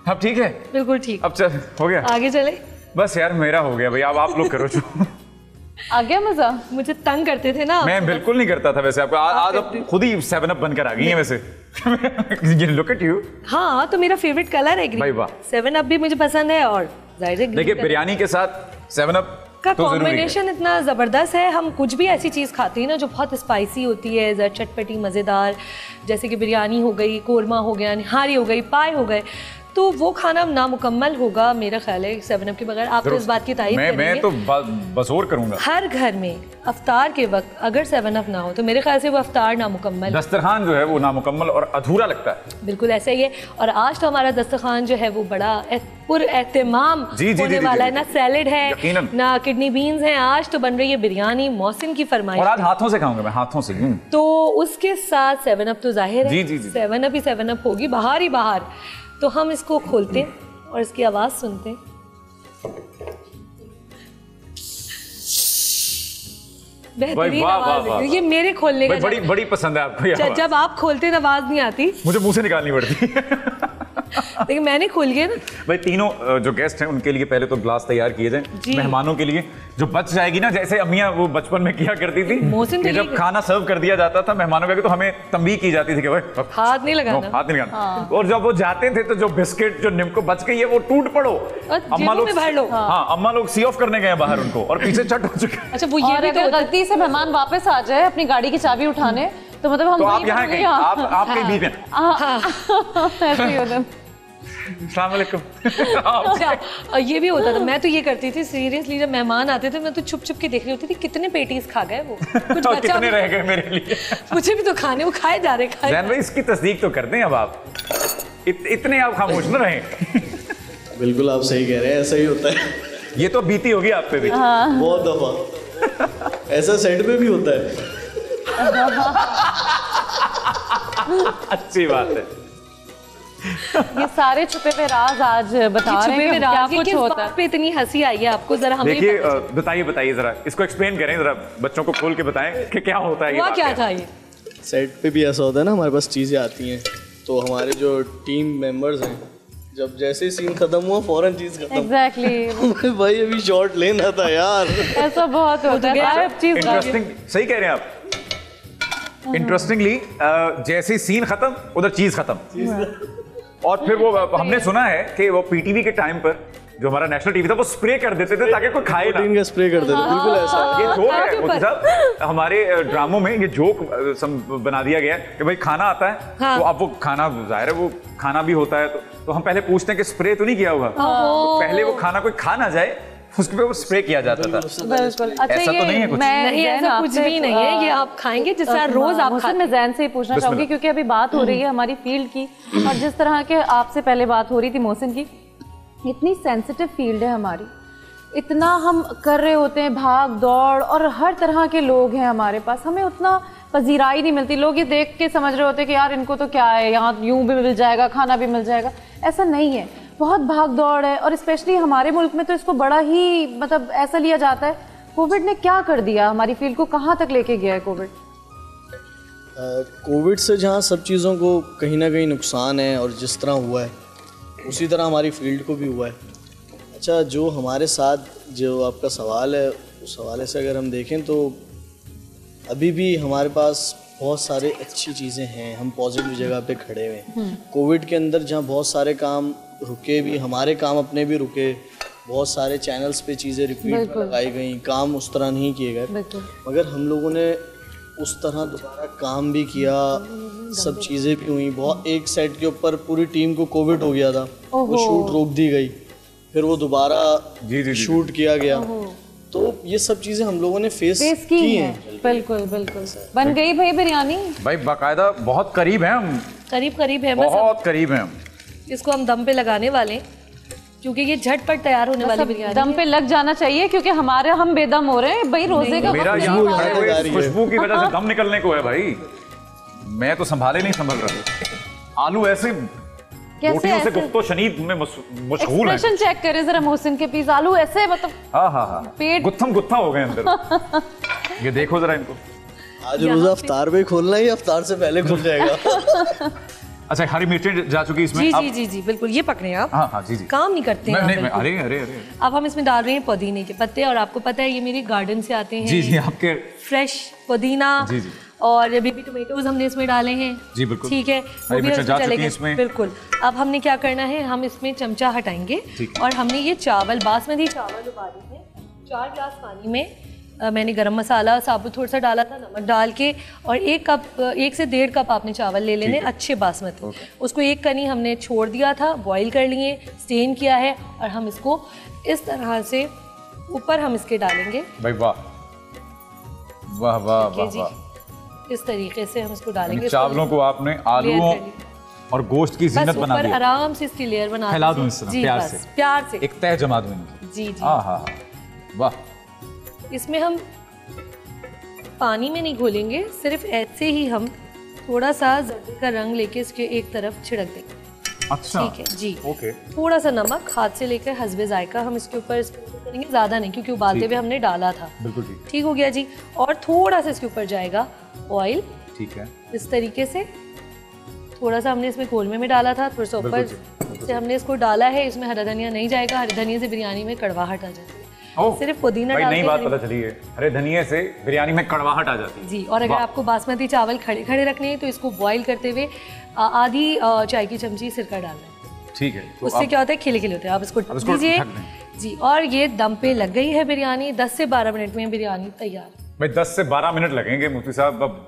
Speaker 2: अब ठीक है,
Speaker 8: बिल्कुल ठीक।
Speaker 2: अब चल हो गया,
Speaker 8: आगे चले।
Speaker 2: बस यार मेरा हो गया भाई, अब आप लोग करो जो।
Speaker 3: आ गया मजा? मुझे
Speaker 8: तंग करते थे ना।
Speaker 2: मैं बिल्कुल नहीं करता था वैसे आपको। आज अब खुद ही 7 अप बनकर आ गई है वैसे। Look at you.
Speaker 8: हाँ तो मेरा फेवरेट कलर है
Speaker 2: भाई वाह।
Speaker 8: 7 अप भी मुझे पसंद है और जाहिर है
Speaker 2: देखिए बिरयानी के साथ 7 अप
Speaker 8: का कॉम्बिनेशन इतना ज़बरदस्त है। हम कुछ भी ऐसी चीज़ खाते हैं ना जो बहुत स्पाइसी होती है, ज़रा चटपटी मज़ेदार, जैसे कि बिरयानी हो गई, कोरमा हो गया, निहारी हो गई, पाए हो गए, तो वो खाना नामुकम्मल होगा मेरा ख्याल है 7 अप के बगैर। आप तो इस बात की तारीफ करेंगे।
Speaker 2: मैं तो बसोर करूंगा।
Speaker 8: हर घर में अफ्तार के वक्त अगर 7 अप ना हो तो मेरे ख्याल से वो अफ्तार नामुकम्मल,
Speaker 2: दस्तरखान जो है वो नामुकम्मल और अधूरा लगता है।
Speaker 8: बिल्कुल ऐसा ही है। और आज तो हमारा दस्तरखान जो है वो बड़ा पुरएहतमाम होने वाला है। ना सैलेड है, ना किडनी बीन्स हैं, आज तो बन रही है बिरयानी, मौसम की फरमाइश।
Speaker 2: और आज हाथों से खाऊंगा मैं, हाथों से।
Speaker 8: तो उसके साथ 7 अप तो जाहिर है। 7 अप ही 7 अप होगी, बाहर ही बाहर। तो हम इसको खोलते हैं और इसकी आवाज सुनते हैं। बेहतरीन आवाज है। ये मेरे खोलने का
Speaker 2: बड़ी पसंद है आपको ये आवाज।
Speaker 8: जब आप खोलते हैं आवाज नहीं आती,
Speaker 2: मुझे मुंह से निकालनी पड़ती।
Speaker 8: लेकिन मैंने खोल गया ना।
Speaker 2: भाई तीनों जो गेस्ट हैं उनके लिए पहले तो ग्लास तैयार किए जाएं, मेहमानों के लिए जो बच जाएगी ना, जैसे अम्मियां वो बचपन में किया करती थी कि जब खाना सर्व कर दिया जाता था मेहमानों के, तो हमें तंबीह की जाती थी कि भाई
Speaker 8: हाथ नहीं लगाना,
Speaker 2: हाथ नहीं लगाना। और जब वो जाते थे तो जो बिस्किट जो निम्को बच गई है वो टूट पड़ो, अम्मा लोग हाँ अम्मा लोग सी ऑफ करने गए बाहर उनको और पीछे चट हो चुके।
Speaker 3: अच्छा वो ये भी तो गलती से मेहमान वापस आ जाए अपनी गाड़ी की चाबी उठाने, तो मतलब हम
Speaker 2: आप यहाँ कहीं आप कहीं बीच में
Speaker 3: ऐसे ही होता।
Speaker 2: अस्सलाम वालेकुम।
Speaker 8: अच्छा ये भी होता था। मैं तो ये करती थी सीरियसली, जब मेहमान आते थे मैं तो छुप छुप के देख रही होती थी कितने पेटीज खा गए वो, कुछ बचा
Speaker 2: कितने रह गए मेरे लिए।
Speaker 8: मुझे भी तो खाने, वो खाए जा रहे खाए।
Speaker 2: जैन भाई इसकी तस्दीक तो कर दें अब आप, इतने आप खामोश न रहें।
Speaker 6: बिल्कुल आप सही कह रहे हैं, ऐसा ही होता है।
Speaker 2: ये तो बीती होगी आप पे भी।
Speaker 6: बहुत दफा ऐसा सेट पे भी होता है।
Speaker 2: अच्छी बात है।
Speaker 3: ये सारे छुपे हुए राज आज बता रहे हैं क्या कुछ होता है।
Speaker 8: पे इतनी हंसी आई है आपको, जरा हमें
Speaker 2: देखिए बताइए जरा, इसको एक्सप्लेन करें जरा, बच्चों को खोल के बताएं कि क्या होता है।
Speaker 8: ये क्या था? ये
Speaker 6: सेट पे भी ऐसा होता है ना, हमारे पास चीजें आती हैं तो हमारे जो टीम मेंबर्स हैं, जब जैसे सीन खत्म हुआ फौरन चीज खत्म।
Speaker 3: एग्जैक्टली
Speaker 6: भाई अभी शॉट लेना था यार।
Speaker 3: ऐसा बहुत होता है।
Speaker 2: इंटरेस्टिंग, सही कह रहे हैं आप। इंटरेस्टिंगली जैसे सीन खत्म उधर चीज खत्म। और फिर वो हमने सुना है कि वो पीटीवी के टाइम पर जो हमारा नेशनल टीवी था वो स्प्रे कर देते थे ताकि कोई खाए ना।
Speaker 6: स्प्रे कर देते, बिल्कुल ऐसा।
Speaker 2: ये जोक है वो सब हमारे ड्रामों में, ये जोक बना दिया गया है कि भाई खाना आता है तो अब वो खाना जाहिर है वो खाना भी होता है तो हम पहले पूछते हैं कि स्प्रे तो नहीं किया हुआ, तो पहले वो खाना कोई खा ना जाए उसके पे वो स्प्रे किया जाता था।
Speaker 3: बिल्कुल। अच्छा
Speaker 2: ऐसा तो नहीं है कुछ?
Speaker 8: नहीं ऐसा कुछ भी नहीं है, ये आप खाएंगे जिस तरह रोज आप खाते हैं।
Speaker 3: मैं जैन से ही पूछना चाहूंगी क्योंकि अभी बात हो रही है हमारी फील्ड की, और जिस तरह के आपसे पहले बात हो रही थी मोहसिन की, इतनी सेंसिटिव फील्ड है हमारी, इतना हम कर रहे होते हैं भाग दौड़ और हर तरह के लोग हैं हमारे पास, हमें उतना पजीराई नहीं मिलती। लोग ये देख के समझ रहे होते हैं कि यार इनको तो क्या है, यहाँ यूं भी मिल जाएगा, खाना भी मिल जाएगा। ऐसा नहीं है, बहुत भाग दौड़ है। और स्पेशली हमारे मुल्क में तो इसको बड़ा ही मतलब ऐसा लिया जाता है। कोविड ने क्या कर दिया हमारी फील्ड को, कहाँ तक लेके गया है कोविड?
Speaker 6: कोविड से जहाँ सब चीज़ों को कहीं ना कहीं नुकसान है और जिस तरह हुआ है उसी तरह हमारी फील्ड को भी हुआ है। अच्छा, जो हमारे साथ जो आपका सवाल है उस हवाले से अगर हम देखें तो अभी भी हमारे पास बहुत सारे अच्छी चीज़ें हैं, हम पॉजिटिव जगह पे खड़े हुए हैं। कोविड के अंदर जहाँ बहुत सारे काम रुके भी, हमारे काम अपने भी रुके, बहुत सारे चैनल्स पे चीज़ें रिपीट लगाई गई, काम उस तरह नहीं किए गए, मगर हम लोगों ने उस तरह दोबारा काम भी किया, सब चीज़ें भी हुई। बहुत एक सेट के ऊपर पूरी टीम को कोविड हो गया था, वो शूट रोक दी गई, फिर वो दोबारा शूट किया गया। तो ये सब चीज़ें हम लोगों ने फेस की हैं।
Speaker 3: बिल्कुल बिल्कुल। बन गई भाई बिरयानी?
Speaker 2: भाई बाकायदा बहुत करीब हैं हम,
Speaker 8: करीब है,
Speaker 2: बहुत करीब हैं हम।
Speaker 8: इसको हम दम पे लगाने वाले हैं क्योंकि ये झटपट तैयार होने वाली बिरयानी
Speaker 3: दम पे लग जाना चाहिए क्योंकि हम बेदम हो रहे हैं भाई। रोजे का
Speaker 2: मेरा यहाँ खड़े हुए खुशबू की वजह से दम निकलने को है भाई, मैं तो संभाले नहीं संभल रहा। आलू ऐसे रोटियों से गुफ्तो शनीद में मशगूल है।
Speaker 3: एक्सप्रेशन चेक करें जरा मोहसिन के पीस, आलू ऐसे मतलब
Speaker 2: हाँ
Speaker 3: पेट
Speaker 2: गुत्था हो गए अंदर। ये देखो जरा इनको।
Speaker 6: आज रोजा अफ्तार में खोलना है या अफ्तार से पहले खुल जाएगा?
Speaker 2: अच्छा, हरी मिर्चें जा चुकी इसमें।
Speaker 8: जी बिल्कुल, ये पक रहे हैं आप।
Speaker 2: हाँ जी
Speaker 8: काम नहीं करते हैं।
Speaker 2: अरे
Speaker 8: अब हम इसमें डाल रहे हैं पुदीने के पत्ते, और आपको पता है ये मेरे गार्डन से आते हैं।
Speaker 2: जी आपके
Speaker 8: फ्रेश पुदीना और बेबी टोमेटोज हमने इसमें डाले हैं।
Speaker 2: जी बिल्कुल,
Speaker 8: ठीक है, वो भी चलेंगे इसमें। बिल्कुल। अब हमने क्या करना है, हम इसमें चमचा हटाएंगे और हमने ये चावल, बासमती चावल उबाले हैं। 4 गिलास पानी में मैंने गरम मसाला साबुत थोड़ा सा डाला था, नमक डाल के, और 1 से 1.5 कप आपने चावल ले लेने अच्छे बासमती। उसको 1 कनी हमने छोड़ दिया था, बॉईल कर लिए, स्टेन किया है, और हम इसको इस तरह से ऊपर हम इसके डालेंगे।
Speaker 2: भाई वाह वाह वाह वाह।
Speaker 8: इस तरीके से हम इसको डालेंगे।
Speaker 2: चावलों को आपने आलूओं और गोश्त की ज़ीनत बना दी।
Speaker 8: आराम से इसकी लेयर बना
Speaker 2: फैला दूं इस तरह
Speaker 8: प्यार से
Speaker 2: एक तह जमा दूं।
Speaker 8: जी
Speaker 2: हाँ वाह।
Speaker 8: इसमें हम पानी में नहीं घोलेंगे, सिर्फ ऐसे ही हम थोड़ा सा जर्दे का रंग लेके इसके एक तरफ छिड़क देंगे।
Speaker 2: अच्छा,
Speaker 8: ठीक है जी। ओके। थोड़ा सा नमक हाथ से लेकर हस्बे जायका हम इसके ऊपर स्प्रिंकल करेंगे, ज़्यादा नहीं क्योंकि उबालते हुए हमने डाला था।
Speaker 2: बिल्कुल
Speaker 8: ठीक हो गया जी। और थोड़ा सा इसके ऊपर जाएगा ऑयल।
Speaker 2: ठीक है,
Speaker 8: इस तरीके से थोड़ा सा हमने इसमें कोलमे में डाला था, थोड़ा सा ऊपर से हमने इसको डाला है। इसमें हरा धनिया नहीं जाएगा, हरे धनिया से बिरयानी में कड़वाहट आ जाती है। सिर्फ पुदीना डालते हैं।
Speaker 2: नई बात पता चली है, हरे धनिया से बिरयानी में कड़वाहट आ जाती है
Speaker 8: जी। और अगर आपको बासमती चावल खड़े खड़े रखने हैं तो इसको बॉईल करते हुए आधी चाय की चमची सिरका डालना है।
Speaker 2: ठीक है, तो
Speaker 8: उससे क्या होता है, खिले खिले होते हैं। आप इसको ढक दीजिए जी। और ये दम पे लग गई है बिरयानी। 10 से 12 मिनट में बिरयानी तैयार।
Speaker 2: भाई 10 से 12 मिनट लगेंगे मुफ्ती साहब। अब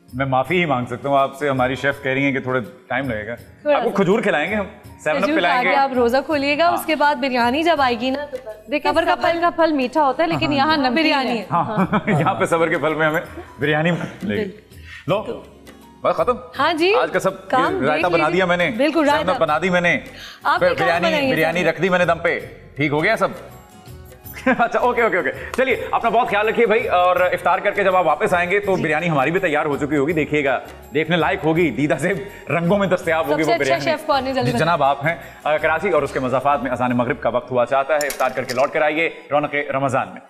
Speaker 2: मैं माफी ही मांग सकता हूँ आपसे, हमारी शेफ कह रही हैं कि थोड़ा टाइम लगेगा। आपको खजूर खिलाएंगे, हम 7 अप पिलाएंगे,
Speaker 8: आप रोजा खोलिएगा। उसके बाद बिरयानी जब आएगी ना, तो देखिए सबर का फल मीठा होता है, लेकिन यहाँ बिरयानी है।
Speaker 2: यहाँ पे सबर के फल में हमें बिरयानी मिलेगी। लो बस खत्म।
Speaker 8: हाँ जी,
Speaker 2: आज का सब रायता बना दिया मैंने।
Speaker 8: बिल्कुल, रायता
Speaker 2: बना दी मैंने। बिरयानी रख दी मैंने दम पे। ठीक हो गया सब। अच्छा ओके। चलिए अपना बहुत ख्याल रखिए भाई, और इफ्तार करके जब आप वापस आएंगे तो बिरयानी हमारी भी तैयार हो चुकी होगी। देखिएगा, देखने लायक होगी, दीदा से रंगों में दस्तयाब होगी वो बिरयानी। जनाब आप हैं कराची और उसके मज़ाफ़ात में अज़ान मगरिब का वक्त हुआ चाहता है। इफ्तार करके लौट कर आइए रौनक रमज़ान में।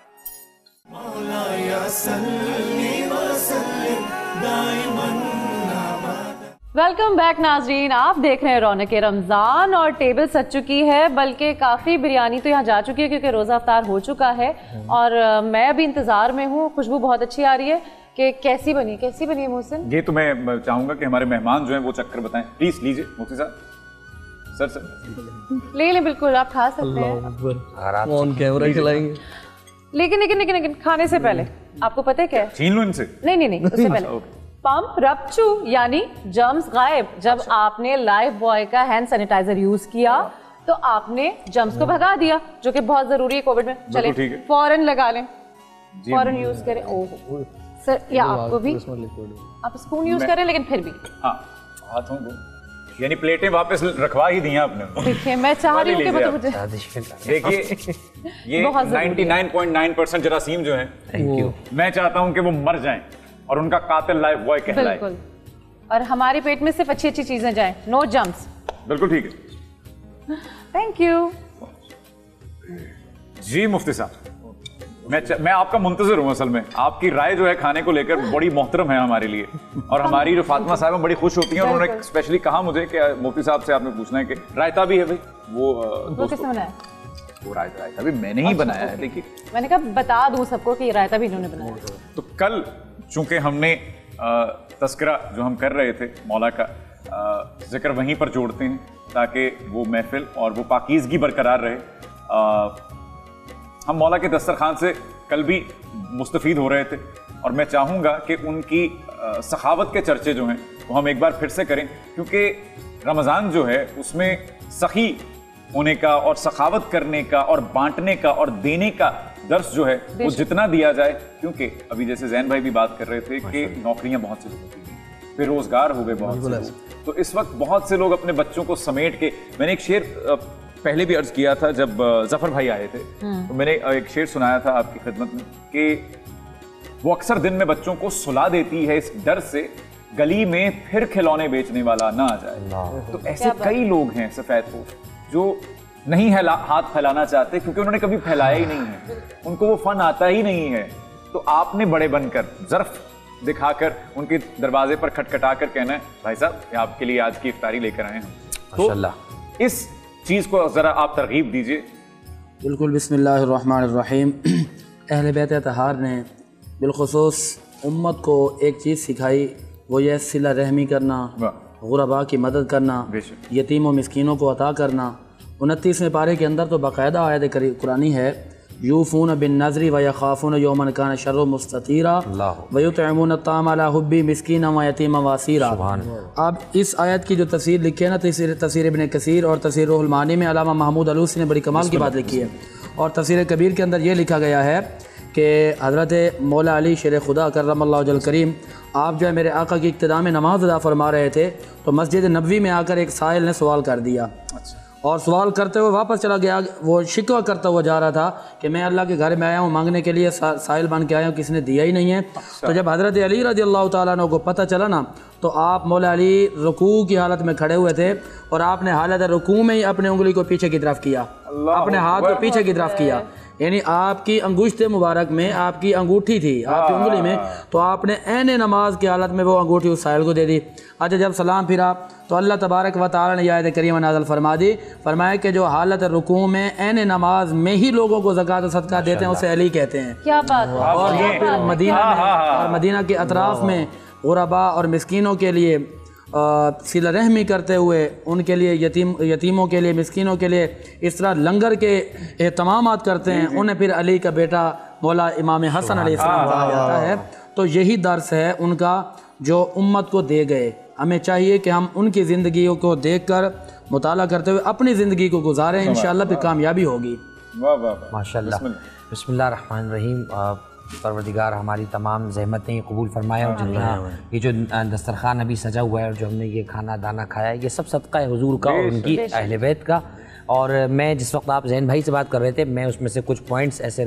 Speaker 3: वेलकम बैक नाजरीन, आप देख रहे हैं रौनक रमज़ान, और टेबल सज चुकी है, बल्कि काफ़ी बिरयानी तो यहाँ जा चुकी है क्योंकि रोज़ा अफ्तार हो चुका है। और मैं अभी इंतज़ार में हूँ। खुशबू बहुत अच्छी आ रही है कि कैसी बनी है मोहसिन?
Speaker 2: ये तो मैं चाहूँगा कि हमारे मेहमान जो हैं वो चक्कर बताएं। प्लीज़ लीजिए मुफ्ती साहब। सर
Speaker 3: ले लें, बिल्कुल आप खा सकते हैं,
Speaker 6: ऑन कैमरा खिलाएंगे।
Speaker 3: लेकिन खाने से पहले आपको पता है क्या है?
Speaker 2: छीन लो इनसे।
Speaker 3: नहीं, उससे पहले पंप रप्चू यानी जर्म्स गायब। जब आपने लाइफ बॉय का हैंड सैनिटाइजर यूज किया तो आपने जर्म्स को भगा दिया, जो कि बहुत जरूरी है कोविड में। चले फौरन लगा लें, फौरन यूज करें। ओह सर, या आपको भी आप स्पून यूज करें, लेकिन फिर भी
Speaker 2: हाथों को यानी प्लेटें वापस रखवा ही दी आपने।
Speaker 3: देखिए मैं चाह रही हूँ कि मतलब
Speaker 2: देखिए ये 99.9% जरासीम जो है, मैं चाहता हूँ कि वो मर जाएं और उनका कातिल लाइफ बॉय कहलाए।
Speaker 3: बिल्कुल, और हमारे पेट में सिर्फ अच्छी चीजें जाएं, नो जम्प्स।
Speaker 2: बिल्कुल ठीक है,
Speaker 3: थैंक यू
Speaker 2: जी मुफ्ती साहब। मैं आपका मुंतजर हूँ। असल में आपकी राय जो है खाने को लेकर बड़ी मोहतरम है हमारे लिए, और हमारी जो फातिमा साहब बड़ी खुश होती हैं। और उन्होंने स्पेशली कहा मुझे कि मुफ्ती साहब से आपने पूछना है कि रायता भी है भाई, वो
Speaker 3: किसने बनाया?
Speaker 2: वो रायता भी मैंने ही बनाया है। देखिए
Speaker 3: मैंने कहा बता दूं सबको कि ये रायता भी इन्होंने बनाया।
Speaker 2: तो कल चूंकि हमने तस्करा जो हम कर रहे थे मौला का जिक्र वहीं पर जोड़ते हैं ताकि वो महफिल और वो पाकीज़गी बरकरार रहे। हम मौला के दस्तरखान से कल भी मुस्तफ़ीद हो रहे थे और मैं चाहूँगा कि उनकी सखावत के चर्चे जो हैं वो हम एक बार फिर से करें, क्योंकि रमज़ान जो है उसमें सखी होने का और सखावत करने का और बांटने का और देने का दर्स जो है वो जितना दिया जाए, क्योंकि अभी जैसे जैन भाई भी बात कर रहे थे कि नौकरियां बहुत से लोगों की नहीं, बेरोजगार हो गए बहुत से लोग। तो इस वक्त बहुत से लोग अपने बच्चों को समेट के, मैंने एक शेर पहले भी अर्ज किया था जब जफर भाई आए थे, तो मैंने एक शेर सुनाया था आपकी खिदमत में कि वो अक्सर दिन में बच्चों को सुला देती है इस डर से गली में फिर खिलौने बेचने वाला ना आ जाए। तो ऐसे कई लोग हैं सफेदपोश जो नहीं है हाथ फैलाना चाहते क्योंकि उन्होंने कभी फैलाया ही नहीं है, उनको वो फन आता ही नहीं है। तो आपने बड़े बनकर ज़र्फ दिखाकर उनके दरवाजे पर खटखटा कर कहना है भाई साहब आपके लिए आज की इफ्तारी लेकर आए हैं। तो इस चीज़ को ज़रा आप तरगीब दीजिए।
Speaker 5: बिल्कुल, बिस्मिल्लाहिर्रहमानिर्रहीम। अहले बैत अतहार ने बिलखुसूस उम्मत को एक चीज़ सिखाई, वो ये सिला रहमी करना, गुरबा की मदद करना, यतीम व मिस्कीनों को अता करना। 29वें पारे के अंदर तो बाकायदा आयत कुरानी है, यूफ़ून बिन नज़री व यख़ाफ़ून यौमन कान शर्रुहु मुस्ततीरा व युतइमून अत्ताम अला हुब्बी मिस्कीना व यतीमा व असीरा। अब इस आयत की जो तफसीर लिखी है ना, तफसीर इब्न कसीर और तफसीर रूहुल मानी में अल्लामा महमूद अलूसी ने बड़ी कमाल की बात लिखी है। और तफसीर कबीर के अंदर ये लिखा गया है कि हज़रत मौला अली शेर खुदा करमल्लाहु वजहल करीम आप जो है मेरे आका की इक्तिदा में नमाज अदा फरमा रहे थे, तो मस्जिद नबवी में आकर एक साइल ने सवाल कर दिया और सवाल करते हुए वापस चला गया। वो शिकवा करता हुआ जा रहा था कि मैं अल्लाह के घर में आया हूँ मांगने के लिए, साइल बन के आया हूँ, किसी ने दिया ही नहीं है। तो जब हज़रत अली रज़ी अल्लाह तआला अन्हु को पता चला ना, तो आप मौला अली रुकू की हालत में खड़े हुए थे और आपने हालत रुकू में ही अपने उंगली को पीछे की तरफ किया, अपने हाथ को पीछे की तरफ किया, यानी आपकी अंगूठे मुबारक में आपकी अंगूठी थी आपकी उंगली में, तो आपने ऐने नमाज की हालत में वो अंगूठी उस साहिल को दे दी। अच्छा, जब सलाम फिरा तो अल्लाह तबारक व तआला ने आयत करीमा नाज़िल फरमा दी, फरमाया कि जो हालत रुकू में ऐने नमाज में ही लोगों को ज़कात सदका देते हैं उसे अली कहते हैं। क्या बात है। और फिर मदीना में और मदीना के अतराफ़ में गुरबा और मिस्कीनों के लिए सिला रहमी करते हुए उनके लिए यतीमों के लिए मिस्कीनों के लिए इस तरह लंगर के एहतमामात करते हैं, उन्हें फिर अली का बेटा मौला इमाम हसन अलैहिस्सलाम कहा जाता है। तो यही दर्स है उनका जो उम्मत को दे गए। हमें चाहिए कि हम उनकी ज़िंदगी को देख कर मुताला करते हुए अपनी ज़िंदगी को गुजारें, इंशाअल्लाह फिर कामयाबी होगी।
Speaker 4: माशाअल्लाह। बिस्मिल्लाहिर्रहमानिर्रहीम। परवरदिगार हमारी तमाम ज़हमतें कबूल फरमाए और जितना ये जो दस्तरखान अभी सजा हुआ है और जो हमने ये खाना दाना खाया है, ये सब सदका है हुजूर का और उनकी अहले बैत का। और मैं जिस वक्त आप जैन भाई से बात कर रहे थे, मैं उसमें से कुछ पॉइंट्स ऐसे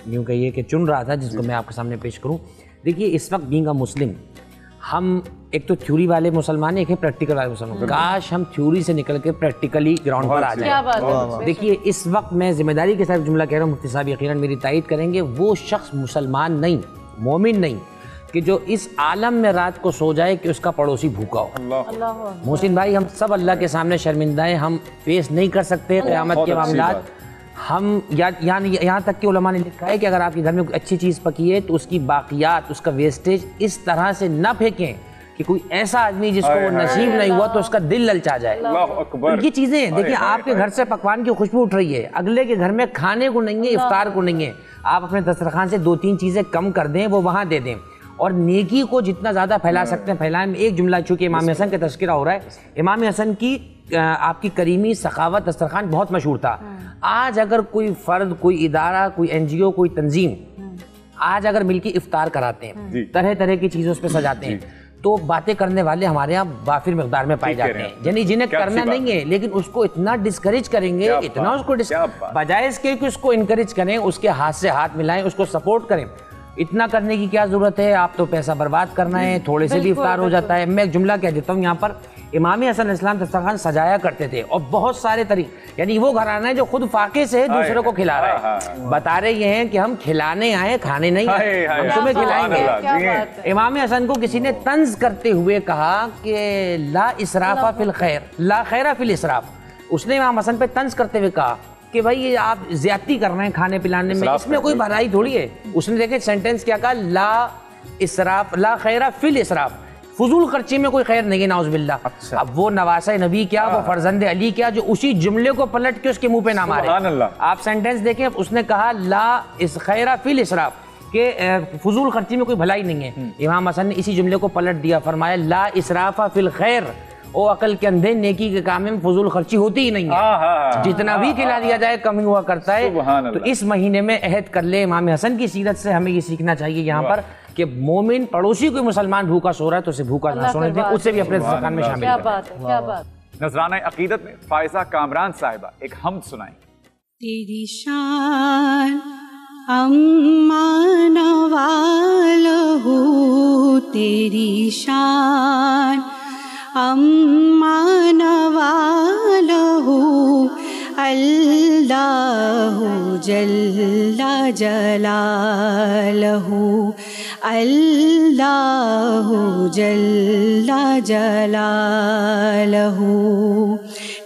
Speaker 4: यूँ कहिए कि चुन रहा था जिसको मैं आपके सामने पेश करूँ। देखिए, इस वक्त बीइंग अ मुस्लिम हम एक तो थ्योरी वाले मुसलमान, एक है प्रैक्टिकल वाले मुसलमान। काश हम थ्योरी से निकल के प्रैक्टिकली ग्राउंड पर आ जाए। देखिए, इस वक्त मैं जिम्मेदारी के साथ जुमला कह रहा हूँ, मुफ्ती साहब यकीनन मेरी तायीद करेंगे, वो शख्स मुसलमान नहीं, मोमिन नहीं कि जो इस आलम में रात को सो जाए कि उसका पड़ोसी भूखा हो। मोहसिन भाई, हम सब अल्लाह के सामने शर्मिंदा हैं, हम पेश नहीं कर सकते क़यामत के मामलात। हम यहाँ तक कि उलमा ने लिखा है कि अगर आपके घर में कोई अच्छी चीज़ पकी है तो उसकी बाकियात, उसका वेस्टेज इस तरह से न फेंकें कि कोई ऐसा आदमी जिसको वो नसीब नहीं हुआ तो उसका दिल ललचा जाए। ये चीज़ें हैं। देखिए, आपके घर से पकवान की खुशबू उठ रही है, अगले के घर में खाने को नहीं है, इफ्तार को नहीं है, आप अपने दस्तरखान से 2-3 चीज़ें कम कर दें, वो वहाँ दे दें और नेकी को जितना ज़्यादा फैला सकते हैं फैलाएं। एक जुमला, चूँकि इमाम हसन का तज़किरा हो रहा है, इमाम हसन की आपकी करीमी सखावत दस्तरखान बहुत मशहूर था। आज अगर कोई फ़र्द, कोई इदारा, कोई NGO, कोई तंजीम आज अगर मिलकर इफ्तार कराते हैं, तरह तरह की चीज़ों पर सजाते हैं, तो बातें करने वाले हमारे यहाँ बाफिर मिकदार में पाए जाते हैं, यानी जिन्हें करना नहीं है लेकिन उसको इतना डिस्करेज करेंगे, इतना उसको बजाय इसके कि उसको इनकरेज करें, उसके हाथ से हाथ मिलाएं, उसको सपोर्ट करें। इतना करने की क्या ज़रूरत है? आप तो पैसा बर्बाद करना है, थोड़े से भी इफ्तार हो जाता है। मैं एक जुमला कह देता हूँ, यहाँ पर इमाम हसन इस्लाम दस्तरखान सजाया करते थे और बहुत सारे तरीके, यानी वो घराना है जो खुद फाके से दूसरों को खिला रहा है, बता रहे ये हैं कि हम खिलाने आए, खाने नहीं आए, हम तुम्हें खिलाएंगे। इमाम हसन को किसी ने तंज करते हुए कहा कि ला इसराफा फिल खैर, ला खैरा फिल इसराफ। उसने इमाम हसन पे तंज करते हुए कहा कि भाई ये आप ज्यादती कर रहे हैं खाने पिलाने में, इसमें कोई भलाई थोड़ी है। उसने देखे सेंटेंस क्या कहा, ला इसराफ ला खैरा फिल इसराफ, फजूल खर्ची में कोई खैर नहीं, नाउज़ुबिल्लाह। अच्छा। अब वो नवासा नबी क्या, वो फरजंद अली क्या, जो उसी जुमले को पलट के उसके मुंह पे ना मारे। आप सेंटेंस देखें, उसने कहा ला इस खैरा फिल इसराफ, के फजूल खर्ची में कोई भलाई नहीं है। इमाम हसन ने इसी जुमले को पलट दिया, फरमाया ला इसराफा फिल खैर, ओ अकल के अंधे नेकी के काम में फजूल खर्ची होती ही नहीं है, जितना भी खिला दिया जाए कम हुआ करता है। तो इस महीने में अहद कर ले। इमाम हसन की सीरत से हमें ये सीखना चाहिए यहाँ पर कि मोमिन पड़ोसी कोई मुसलमान भूखा सो रहा है तो उसे भूखा ना सोने दें, उससे भी अपने ज़कात में शामिल
Speaker 3: क्या बात है, क्या बात।
Speaker 2: नजराना अकीदत में फायजा कामरान साहिबा एक हम सुनाएं।
Speaker 9: तेरी शान अम्मा नवालहू, तेरी शान अम्मा नवालहू, अल्लाहु जल्ला जलालहू, अल्लाहु जल्ला जलालहू।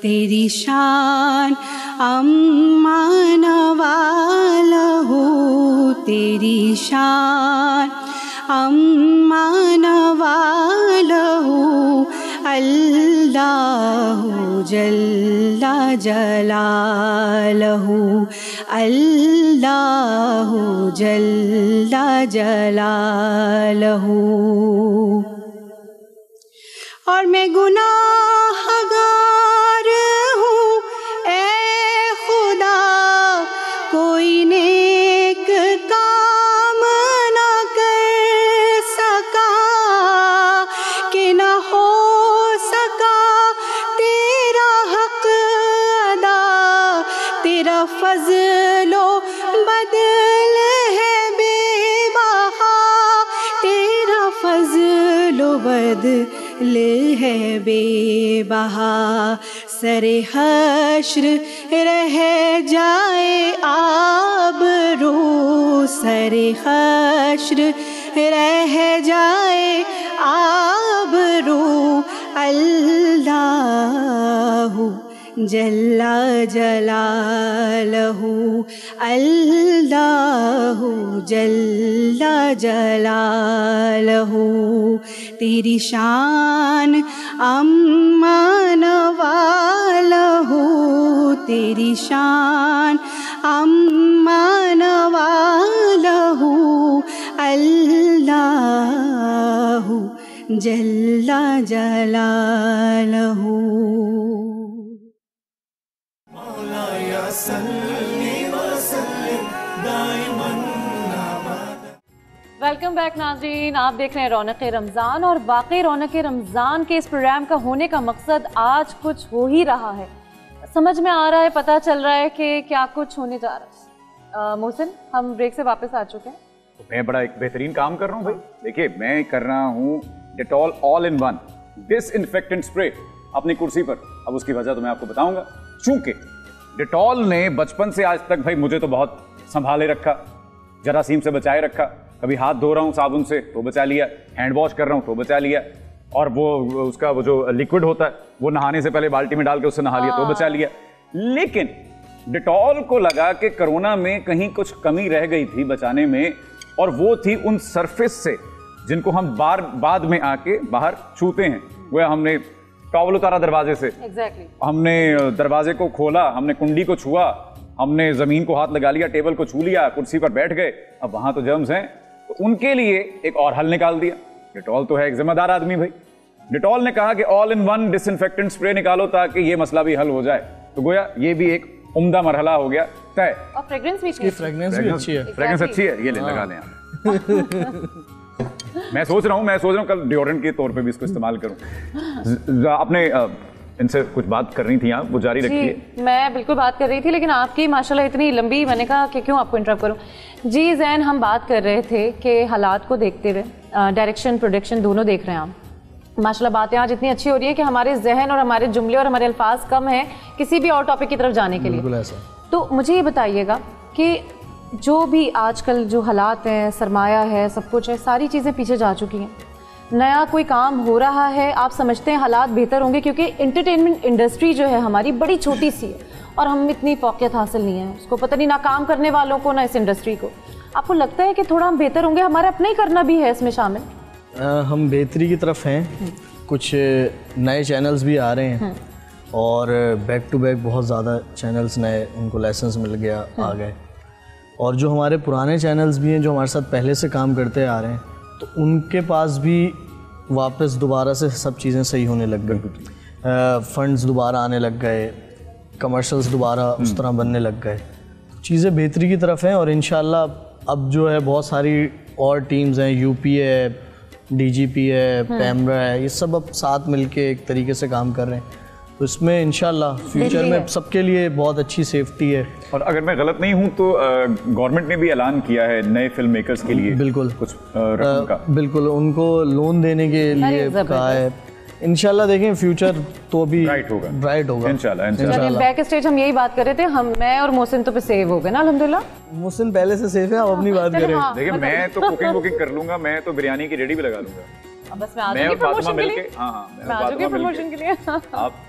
Speaker 9: तेरी शान अम्मा नवालहू, तेरी शान अम्मा नवालहू, अल्लाहु जल्ला जलालहू, अल्लाहु जल्ला जलालहू। और मैं गुनाहगार हूँ ए खुदा, कोई नेक काम न कर सका, कि न हो सका तेरा हक अदा, तेरा फजलो बदल है बेबहा, तेरा फजलो बदल है बेबहा। सरे हश्र रह जाए आबरू, सरे हश्र रह जाए आबरू, अल्लाहु जल्ला जलालहू, अल्लाहु जल्ला जलालहू। तेरी शान अम्मा नवालहू, तेरी शान अम्मा नवालहू, अल्लाहु जल्ला जलालहू।
Speaker 3: वेलकम बैक नाज़रीन, आप देख रहे हैं रौनक रमज़ान, और वाकई रौनक रमज़ान के इस प्रोग्राम का होने का मकसद आज कुछ हो ही रहा है, समझ में आ रहा है, पता चल रहा है कि क्या कुछ होने जा रहा है। मोहसिन, हम ब्रेक से वापस आ चुके हैं।
Speaker 2: तो मैं बड़ा एक बेहतरीन काम कर रहा हूँ भाई। देखिए, मैं कर रहा हूँ Dettol all in one disinfectant spray अपनी कुर्सी पर। अब उसकी वजह तो मैं आपको बताऊंगा। चूंकि डेटॉल ने बचपन से आज तक भाई मुझे तो बहुत संभाले रखा, जरासीम से बचाए रखा। कभी हाथ धो रहा हूँ साबुन से तो बचा लिया, हैंड वॉश कर रहा हूँ तो बचा लिया, और वो उसका वो जो लिक्विड होता है वो नहाने से पहले बाल्टी में डाल के उससे नहा लिया तो बचा लिया। लेकिन डेटॉल को लगा कि कोरोना में कहीं कुछ कमी रह गई थी बचाने में, और वो थी उन सरफेस से जिनको हम बाद में आके बाहर छूते हैं। वो हमने टॉवल उतारा दरवाजे से, हमने दरवाजे को खोला, हमने कुंडी को छुआ, हमने जमीन को हाथ लगा लिया, टेबल को छू लिया, कुर्सी पर बैठ गए, अब वहां तो जर्म्स हैं। तो उनके लिए एक और हल निकाल दिया। डेटॉल तो है एक जिम्मेदार आदमी भाई। डेटॉल ने कहा कि all in one disinfectant spray निकालो ताकि ये मसला भी हल हो जाए। तो गोया ये भी एक उम्दा मरहला हो गया तय।
Speaker 3: और फ्रेग्रेंस भी अच्छी है।
Speaker 6: फ्रेग्रेंस अच्छी है,
Speaker 2: ये ले लगा लें आप। मैं सोच रहा हूँ कल डिओड्रेंट के तौर पे भी इसको इस्तेमाल करूँ। आपने इनसे कुछ बात करनी थी आप, वो जारी रखिए।
Speaker 3: मैं बिल्कुल बात कर रही थी, लेकिन आपकी माशाल्लाह इतनी लंबी, मैंने कहा कि क्यों आपको इंटरप्ट करूं। जी ज़ैन, हम बात कर रहे थे कि हालात को देखते हुए डायरेक्शन प्रोडक्शन दोनों देख रहे हैं आप। माशाल्लाह बातें आज इतनी अच्छी हो रही है कि हमारे जहन और हमारे जुमले और हमारे अल्फाज कम हैं किसी भी और टॉपिक की तरफ जाने के लिए। तो मुझे ये बताइएगा कि जो भी आजकल जो हालात हैं, सरमाया है, सब कुछ है, सारी चीज़ें पीछे जा चुकी हैं। नया कोई काम हो रहा है, आप समझते हैं हालात बेहतर होंगे, क्योंकि इंटरटेनमेंट इंडस्ट्री जो है हमारी बड़ी छोटी सी है और हम इतनी फौकियत हासिल नहीं है उसको, पता नहीं ना काम करने वालों को ना इस इंडस्ट्री को। आपको लगता है कि थोड़ा हम बेहतर होंगे? हमारा अपना ही करना भी है इसमें शामिल।
Speaker 6: हम बेहतरी की तरफ हैं, कुछ नए चैनल्स भी आ रहे हैं और बैक टू बैक बहुत ज़्यादा चैनल्स नए, उनको लाइसेंस मिल गया आ गए। और जो हमारे पुराने चैनल्स भी हैं जो हमारे साथ पहले से काम करते आ रहे हैं, तो उनके पास भी वापस दोबारा से सब चीज़ें सही होने लग गई, फंड्स दोबारा आने लग गए, कमर्शियल्स दोबारा उस तरह बनने लग गए, चीज़ें बेहतरी की तरफ हैं। और इंशाल्लाह अब जो है बहुत सारी और टीम्स हैं, यूपी है, डीजीपी है, पैमरा है, ये सब अब साथ मिलके एक तरीके से काम कर रहे हैं, तो इसमें इंशाल्लाह फ्यूचर में सबके लिए बहुत अच्छी सेफ्टी है।
Speaker 2: और अगर मैं गलत नहीं हूँ तो गवर्नमेंट ने भी ऐलान किया है नए फिल्म मेकर्स के लिए
Speaker 6: बिल्कुल
Speaker 2: कुछ रकम का,
Speaker 6: बिल्कुल उनको लोन देने के लिए कहा है। इंशाल्लाह देखें फ्यूचर तो अभी
Speaker 2: ब्राइट होगा
Speaker 6: इंशाल्लाह।
Speaker 3: बैक स्टेज हम यही बात कर रहे थे, हम मैं और मोहसिन तो पे सेव हो गए ना अल्हम्दुलिल्लाह।
Speaker 6: मोहसिन पहले से सेफ है, आप अपनी बात करें।
Speaker 3: हाँ,
Speaker 2: देखिए मैं तो कुकिंग कर लूंगा, मैं तो बिरयानी की रेडी भी लगा लूंगा।
Speaker 3: बस मैं आ जाऊंगी प्रमोशन के लिए।
Speaker 2: मैं आ जाऊंगी
Speaker 3: प्रमोशन के लिए।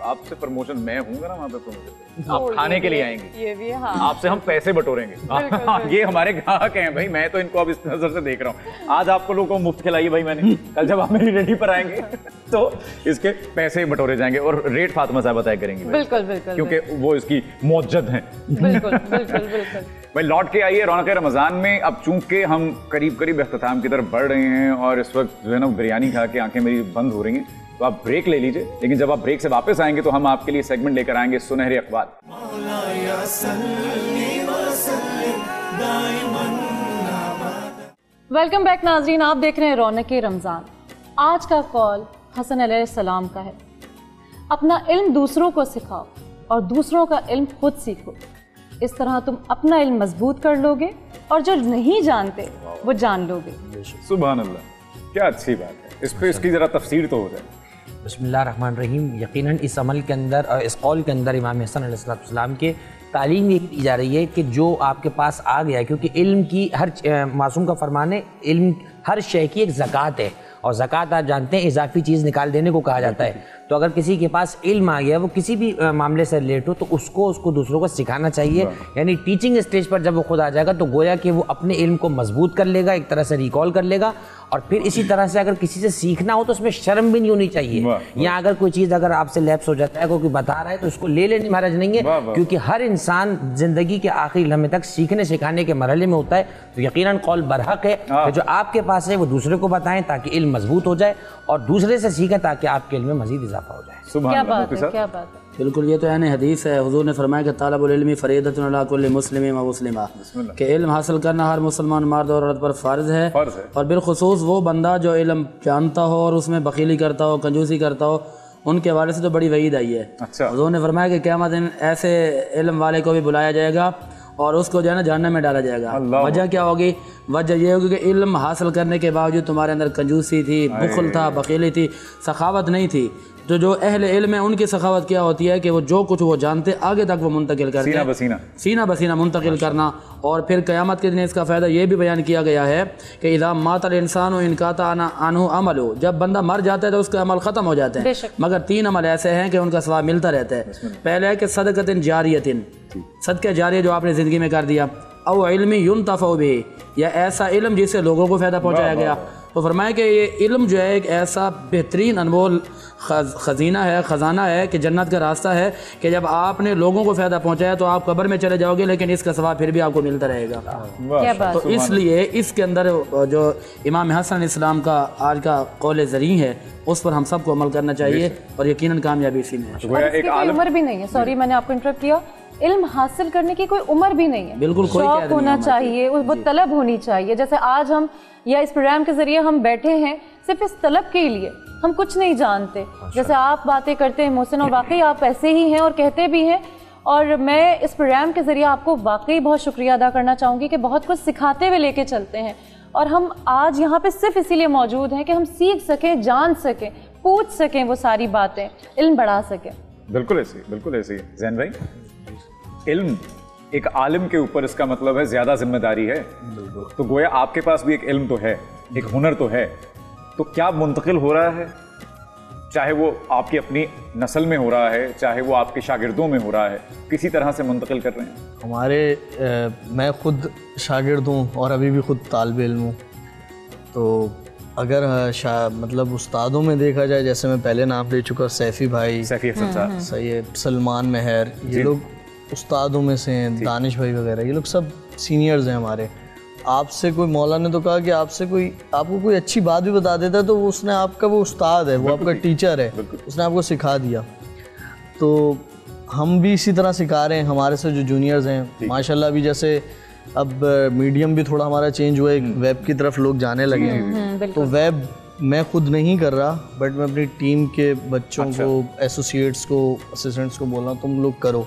Speaker 2: आपसे प्रमोशन मैं हूँगा ना वहाँ पे प्रमोशन, आप खाने के लिए आएंगे,
Speaker 3: ये भी है। हाँ।
Speaker 2: आपसे हम पैसे बटोरेंगे। ये हमारे ग्राहक हैं भाई, मैं तो इनको अब इस नजर से देख रहा हूँ। आज आप लोगों को मुफ्त खिलाई भाई मैंने, कल जब आप मेरी रेडी पर आएंगे तो इसके पैसे बटोरे जाएंगे और रेट फातिमा साहब बताया करेंगे।
Speaker 3: बिल्कुल बिल्कुल,
Speaker 2: क्योंकि वो इसकी मौजद हैं।
Speaker 3: बिल्कुल बिल्कुल बिल्कुल।
Speaker 2: भाई लौट के आइए रौनक रमज़ान में। अब चूंकि हम करीब करीब इख्तिताम की तरफ बढ़ रहे हैं और इस वक्त जो है ना बिरयानी खा के आंखें मेरी बंद हो रही हैं, तो आप ब्रेक ले लीजिए, लेकिन जब आप ब्रेक से वापस आएंगे तो हम आपके लिए सेगमेंट लेकर आएंगे सुनहरे अखबार।
Speaker 3: वेलकम बैक नाजरीन, आप देख रहे हैं रौनक रमज़ान। आज का कॉल हसन अलैहिस्सलाम का है, अपना इल्म दूसरों को सिखाओ और दूसरों का इल्म खुद सीखो, इस तरह तुम अपना इल्म मजबूत कर लोगे और जो नहीं जानते वो जान लोगे।
Speaker 2: सुभान अल्लाह, क्या अच्छी बात है। इस पे इसकी जरा तफसीर तो हो जाए।
Speaker 4: बिस्मिल्लाहिर्रहमानिर्रहीम। यकीनन इस अमल के अंदर और इस कौल के अंदर इमाम हसन अलैहिस्सलाम के तालीम ये दी जा रही है कि जो आपके पास आ गया, क्योंकि इल्म की हर मासूम का फरमाने, इल्म हर शय की एक ज़कात है और ज़कात आप जानते हैं इजाफी चीज़ निकाल देने को कहा जाता है। तो अगर किसी के पास इल्म आ गया, वो किसी भी मामले से रिलेट हो, तो उसको दूसरों को सिखाना चाहिए। यानी टीचिंग स्टेज पर जब वो खुद आ जाएगा तो गोया कि वो अपने इल्म को मजबूत कर लेगा, एक तरह से रिकॉल कर लेगा। और फिर इसी तरह से अगर किसी से सीखना हो तो उसमें शर्म भी नहीं होनी चाहिए। या अगर कोई चीज़ अगर आपसे लैप्स हो जाता है, कोई बता रहा है, तो उसको ले लेने में हरज नहीं है, क्योंकि हर इंसान ज़िंदगी के आखिरी लम्हे तक सीखने सिखाने के मरहले में होता है। तो यकीनन कौल बरहक है कि जो आपके पास है वो दूसरे को बताएं ताकि इल्म मजबूत हो जाए, और दूसरे से सीखें ताकि आपके इल्म में मजीद इजाफा हो जाए।
Speaker 3: क्या बात है, क्या बात है।
Speaker 5: बिल्कुल, ये तो यानी हदीस है, हुजूर ने फरमाया कि तालबुल इल्मी फरीदतुन अला कुल्लि मुस्लिम व मुस्लिमा, कि इल्म हासिल करना हर मुसलमान मर्द और औरत पर फ़र्ज़ है। और बिलखुसूस वो बंदा जो इल्म जानता हो और उसमें बखीली करता हो, कंजूसी करता हो, उनके हवाले से तो बड़ी वईद आई है।
Speaker 2: अच्छा।
Speaker 5: हुजूर ने फरमाया कि क़यामत दिन ऐसे इल्म वाले को भी बुलाया जाएगा और उसको जो है ना जहन्नम में डाला जाएगा। वजह क्या होगी? वजह ये होगी कि इल्म हासिल करने के बावजूद तुम्हारे अंदर कंजूसी थी, बुखल था, बखीली थी, सखावत नहीं थी। तो जो अहले इल्म है उनकी सखावत क्या होती है कि वो जो कुछ वो जानते आगे तक वो मुंतकिल करते हैं, सीना बसीना मुंतकिल करना। और फिर क़यामत के दिन इसका फ़ायदा ये भी बयान किया गया है कि इज़ा मातल इंसान व इनकाता अनहु अमलु, जब बंदा मर जाता है तो उसका अमल ख़त्म हो जाते हैं, मगर 3 अमल ऐसे हैं कि उनका सवाब मिलता रहता है। पहले है कि सदक़तिन जारियतिन, सदक़ा जारिया जो आपने ज़िंदगी में कर दिया, औ इल्मी युनतफ़उ बिही, या ऐसा इल्म जिससे लोगों को फ़ायदा पहुँचाया गया। तो फरमाया कि ये इल्म जो है एक ऐसा बेहतरीन अनमोल ख़ज़ीना है, ख़जाना है कि जन्नत का रास्ता है कि जब आपने लोगों को फ़ायदा पहुंचाया तो आप कब्र में चले जाओगे, लेकिन इसका सवाब फिर भी आपको मिलता रहेगा। तो इसलिए इसके अंदर जो इमाम हसन इस्लाम का आज का कौल ज़री है उस पर हम सबको अमल करना चाहिए और यकीनन कामयाबी इसी में है।
Speaker 3: कोई उम्र भी नहीं है, सॉरी मैंने आपको इंटरप्ट किया, इल्म हासिल करने की कोई उम्र भी नहीं है,
Speaker 5: बिल्कुल
Speaker 3: शौक होना चाहिए, वो तलब होनी चाहिए। जैसे आज हम या इस प्रोग्राम के जरिए हम बैठे हैं सिर्फ इस तलब के लिए, हम कुछ नहीं जानते। जैसे आप बातें करते हैं मोहसिन, और वाकई आप ऐसे ही हैं और कहते भी हैं, और मैं इस प्रोग्राम के जरिए आपको वाकई बहुत शुक्रिया अदा करना चाहूँगी कि बहुत कुछ सिखाते हुए लेके चलते हैं। और हम आज यहाँ पे सिर्फ इसीलिए मौजूद हैं कि हम सीख सकें, जान सकें, पूछ सकें वो सारी बातें, इल्म बढ़ा सकें।
Speaker 2: बिल्कुल ऐसे ही ज़ैन भाई, इल्म एक आलिम के ऊपर इसका मतलब है ज़्यादा जिम्मेदारी है। तो गोया आपके पास भी एक इल्म तो है, एक हुनर तो है, तो क्या मुंतकिल हो रहा है, चाहे वो आपकी अपनी नस्ल में हो रहा है, चाहे वो आपके शागिर्दों में हो रहा है, किसी तरह से मुंतकिल कर रहे हैं?
Speaker 6: हमारे मैं ख़ुद शागिर्द हूँ और अभी भी ख़ुद तालिब इल्म हूँ। तो अगर मतलब उस्तादों में देखा जाए, जैसे मैं पहले नाम ले चुका, सैफ़ी भाई, सैयद सलमान महर, ये लोग उस्तादों में से हैं, दानिश भाई वगैरह, ये लोग सब सीनियर्स हैं हमारे। आपसे कोई मौला ने तो कहा कि आपको कोई अच्छी बात भी बता देता है तो उसने आपका वो उस्ताद है, वो आपका टीचर है, उसने आपको सिखा दिया। तो हम भी इसी तरह सिखा रहे हैं हमारे से जो जूनियर्स हैं। माशाल्लाह अभी जैसे अब मीडियम भी थोड़ा हमारा चेंज हुआ है, वेब की तरफ लोग जाने लगे हैं। तो वेब मैं खुद नहीं कर रहा, बट मैं अपनी टीम के बच्चों को, एसोसिएट्स को, असिस्टेंट्स को बोल रहा हूँ तुम लोग करो,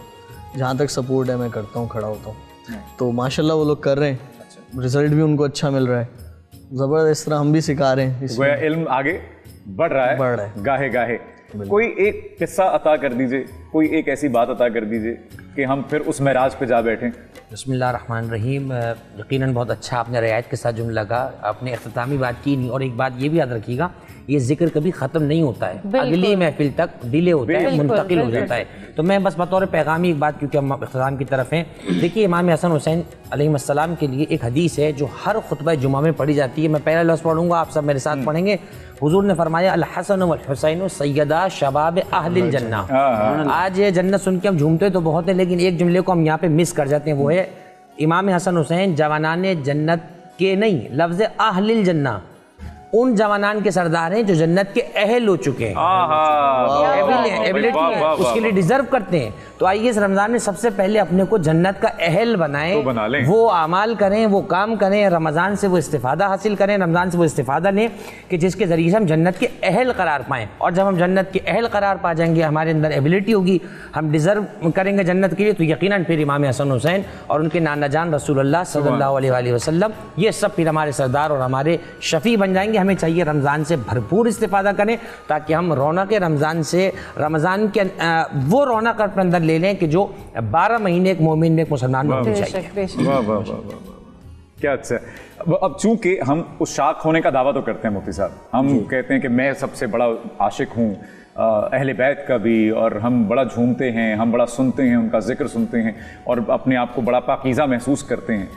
Speaker 6: जहाँ तक सपोर्ट है मैं करता हूँ, खड़ा होता हूँ। तो माशाल्लाह वो लोग कर रहे हैं, रिजल्ट भी उनको अच्छा मिल रहा है। ज़बरदस्त, इस तरह हम भी सिखा रहे हैं।
Speaker 2: गोया इल्म आगे बढ़ रहा है गाहे गाहे। कोई एक किस्सा अता कर दीजिए, कोई एक ऐसी बात अता कर दीजिए कि हम फिर उस महराज पे जा बैठें।
Speaker 4: बिस्मिल्लाहिर्रहमानिर्रहीम। यकीनन बहुत अच्छा आपने रियायत के साथ जुमला लगा, आपने इख्तितामी बात की नहीं। और एक बात ये भी याद रखिएगा, ये जिक्र कभी ख़त्म नहीं होता है, अगली महफिल तक डिले होता है, मुंतकिल हो जाता है। तो मैं बस बतौर पैगामी एक बात, क्योंकि हम इख्तिताम की तरफ हैं, देखिए इमाम हसन हुसैन अलैहिस्सलाम के लिए एक हदीस है जो हर खुतबा जुमा में पढ़ी जाती है। मैं पहला लफ्ज़ पढ़ूंगा, आप सब मेरे साथ पढ़ेंगे। हुजूर ने फरमाया अल हसन वल हुसैन सैयदा शबाब अहलिल जन्ना। आज ये जन्नत सुन के हम झूमते तो बहुत है, लेकिन एक जुमले को हम यहाँ पे मिस कर जाते हैं, वो है इमाम हसन हुसैन जवानाने जन्नत के नहीं, लफ्ज़ अहलिल जन्ना, उन जवानान के सरदार हैं जो जन्नत के अहल हो चुके हैं, एबिलिटी है, उसके लिए डिजर्व करते हैं। तो आइए इस रमज़ान में सबसे पहले अपने को जन्नत का अहल बनाएं,
Speaker 2: तो बना लें।
Speaker 4: वो अमाल करें, वो काम करें, रमज़ान से वो इस्तिफ़ादा हासिल करें, रमज़ान से वो इस्तिफ़ादा लें कि जिसके ज़रिए से हम जन्नत के अहल करार पाएँ। और जब हम जन्नत के अहल करार पा जाएंगे, हमारे अंदर एबिलिटी होगी, हम डिज़र्व करेंगे जन्नत के लिए, तो यकीनन फिर इमाम हसन हुसैन और उनके नाना जान रसूलुल्लाह सल्लल्लाहु अलैहि वसल्लम, ये सब फिर हमारे सरदार और हमारे शफ़ी बन जाएंगे। हमें चाहिए रमज़ान से भरपूर इस्तिफ़ादा करें, ताकि हम रौनक रमज़ान से, रमज़ान के वो रौनक अपने अंदर ले लें कि जो 12 महीने एक मोमिन में, एक मुसलमान में होनी चाहिए।
Speaker 2: वाह वाह वाह, क्या अच्छा। अब चूंकि हम उस शाख होने का दावा तो करते हैं मुफ्ती साहब, हम कहते हैं कि मैं सबसे बड़ा आशिक हूँ अहले बैत का भी, और हम बड़ा झूमते हैं, हम बड़ा सुनते हैं, उनका जिक्र सुनते हैं और अपने आप को बड़ा पाकीज़ा महसूस करते हैं।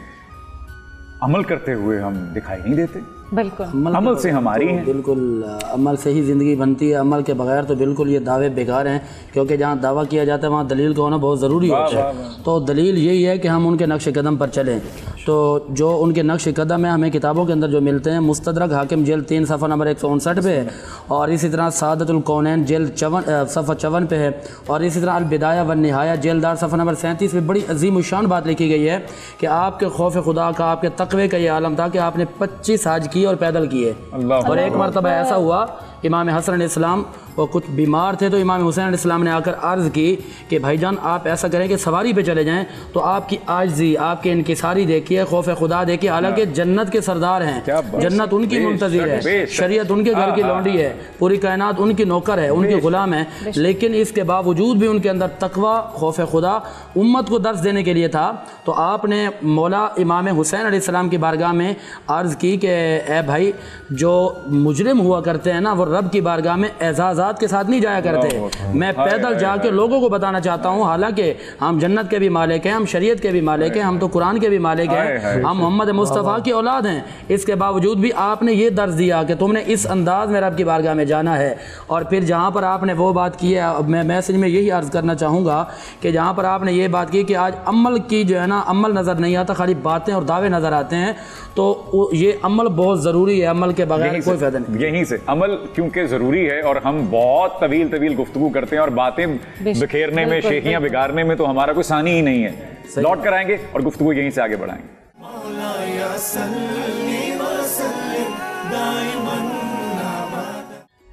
Speaker 2: अमल करते हुए हम दिखाई नहीं देते।
Speaker 3: बिल्कुल
Speaker 2: अमल से हमारी है,
Speaker 5: बिल्कुल अमल से ही ज़िंदगी बनती है। अमल के बगैर तो बिल्कुल ये दावे बेकार हैं, क्योंकि जहाँ दावा किया जाता है वहाँ दलील का होना बहुत ज़रूरी होता है। तो दलील यही है कि हम उनके नक्श कदम पर चलें। तो जो उनके नक्श कदम है हमें किताबों के अंदर जो मिलते हैं, मुस्तदरक हाकिम जेल 3 सफ़ा नंबर 159 पे है, और इसी तरह सादतुल कौनैन जेल 54 सफ़ा 54 पे है, और इसी तरह अल बिदाया व निहाया जेलदार सफ़ा नंबर 37 पे बड़ी अजीम शान बात लिखी गई है कि आपके खौफ खुदा का, आपके तकवे का ये आलम था कि आपने 25 हज किए और पैदल किए। और एक मरतबा ऐसा हुआ, इमाम हसन अलैहिस्सलाम वो कुछ बीमार थे, तो इमाम हुसैन अलैहिस्सलाम ने आकर अर्ज़ की कि भाईजान आप ऐसा करें कि सवारी पे चले जाएं, तो आपकी आजिज़ी, आपके इनकिसारी देखिए, खौफ खुदा देखिए। हालांकि जन्नत के सरदार हैं, जन्नत उनकी मुंतज़िर है, शरीयत उनके घर की लौंडी है, पूरी कायनात उनकी नौकर है, उनकी ग़ुलाम है, लेकिन इसके बावजूद भी उनके अंदर तकवा, खौफ खुदा उम्मत को दर्स देने के लिए था। तो आपने मौला इमाम हुसैन अलैहिस्सलाम की बारगाह में अर्ज़ की कि ए भाई, जो मुजरिम हुआ करते हैं ना, वो रब की बारगाह में एजाज़ात के साथ नहीं जाया करते। मैं पैदल जाके लोगों को बताना चाहता हूँ, हालांकि हम जन्नत के भी मालिक हैं, हम शरीयत के भी मालिक हैं, हम तो कुरान के भी मालिक हैं, हम मोहम्मद मुस्तफ़ा की औलाद हैं। इसके बावजूद भी आपने ये दर्ज दिया कि तुमने इस अंदाज में रब की बारगाह में जाना है। और फिर जहाँ पर आपने वो बात की है, मैं मैसेज में यही अर्ज़ करना चाहूँगा कि जहाँ पर आपने ये बात की कि आज अमल की जो है ना, अमल नज़र नहीं आता, खाली बातें और दावे नज़र आते हैं, तो ये अमल बहुत ज़रूरी है, अमल के बगैर कोई फ़ायदा नहीं।
Speaker 2: यहीं से अमल क्योंकि ज़रूरी है, और हम बहुत तवील गुफ्तगू करते हैं और बातें बिखेरने में, शेखियाँ बिगाड़ने में तो हमारा कोई सानी ही नहीं है। लौट कर आएंगे और गुफ्तगू यहीं से आगे बढ़ाएंगे।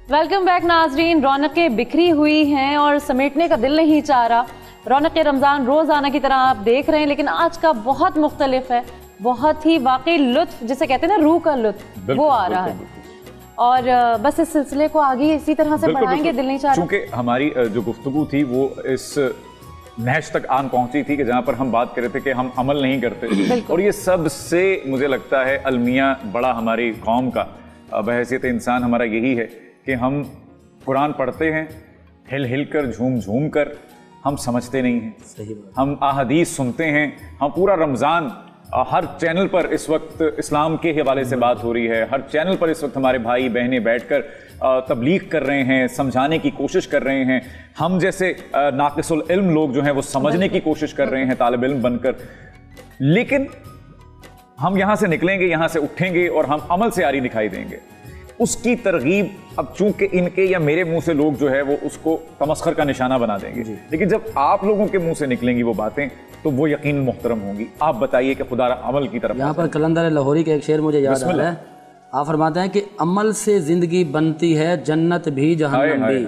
Speaker 3: वेलकम बैक नाजरीन। रौनकें बिखरी हुई हैं और समेटने का दिल नहीं चाह रहा। रौनक रमज़ान रोज़ाना की तरह आप देख रहे हैं, लेकिन आज का बहुत मुख्तलिफ है, बहुत ही वाकई लुत्फ, जिसे कहते हैं ना रूह का लुत्फ, वो आ रहा है। और बस इस सिलसिले को आगे इसी तरह से बढ़ाएंगे, दिल नहीं चाह रहा।
Speaker 2: चूंकि हमारी जो गुफ्तगू थी वो इस नहज तक आन पहुंची थी कि जहां पर हम बात कर रहे थे कि हम अमल नहीं करते, और ये सबसे मुझे लगता है अलमिया बड़ा हमारी कौम का बहैसियत इंसान हमारा यही है कि हम कुरान पढ़ते हैं हिल हिल कर, झूम झूम कर, हम समझते नहीं हैं।
Speaker 5: सही बात।
Speaker 2: हम अहादीस सुनते हैं, हम पूरा रमज़ान हर चैनल पर इस वक्त इस्लाम के हवाले से बात हो रही है, हर चैनल पर इस वक्त हमारे भाई बहनें बैठकर तबलीग कर रहे हैं, समझाने की कोशिश कर रहे हैं। हम जैसे नाक़िसुल इल्म लोग जो हैं वो समझने की कोशिश कर रहे हैं तालिब इल्म बनकर। लेकिन हम यहाँ से निकलेंगे, यहाँ से उठेंगे और हम अमल से आरी दिखाई देंगे। उसकी तरगीब अब चूंकि इनके या मेरे मुंह से लोग जो है वो उसको तमस्खर का निशाना बना देंगे, लेकिन जब आप लोगों के मुंह से निकलेंगी वो बातें तो वो यकीन मुहतरम होंगी। आप बताइए कि खुदा अमल की तरफ।
Speaker 5: यहाँ पर कलंदर लाहौरी का एक शेर मुझे याद आ रहा है। आप फरमाते हैं कि अमल से ज़िंदगी बनती है, जन्नत भी जहन्नम भी।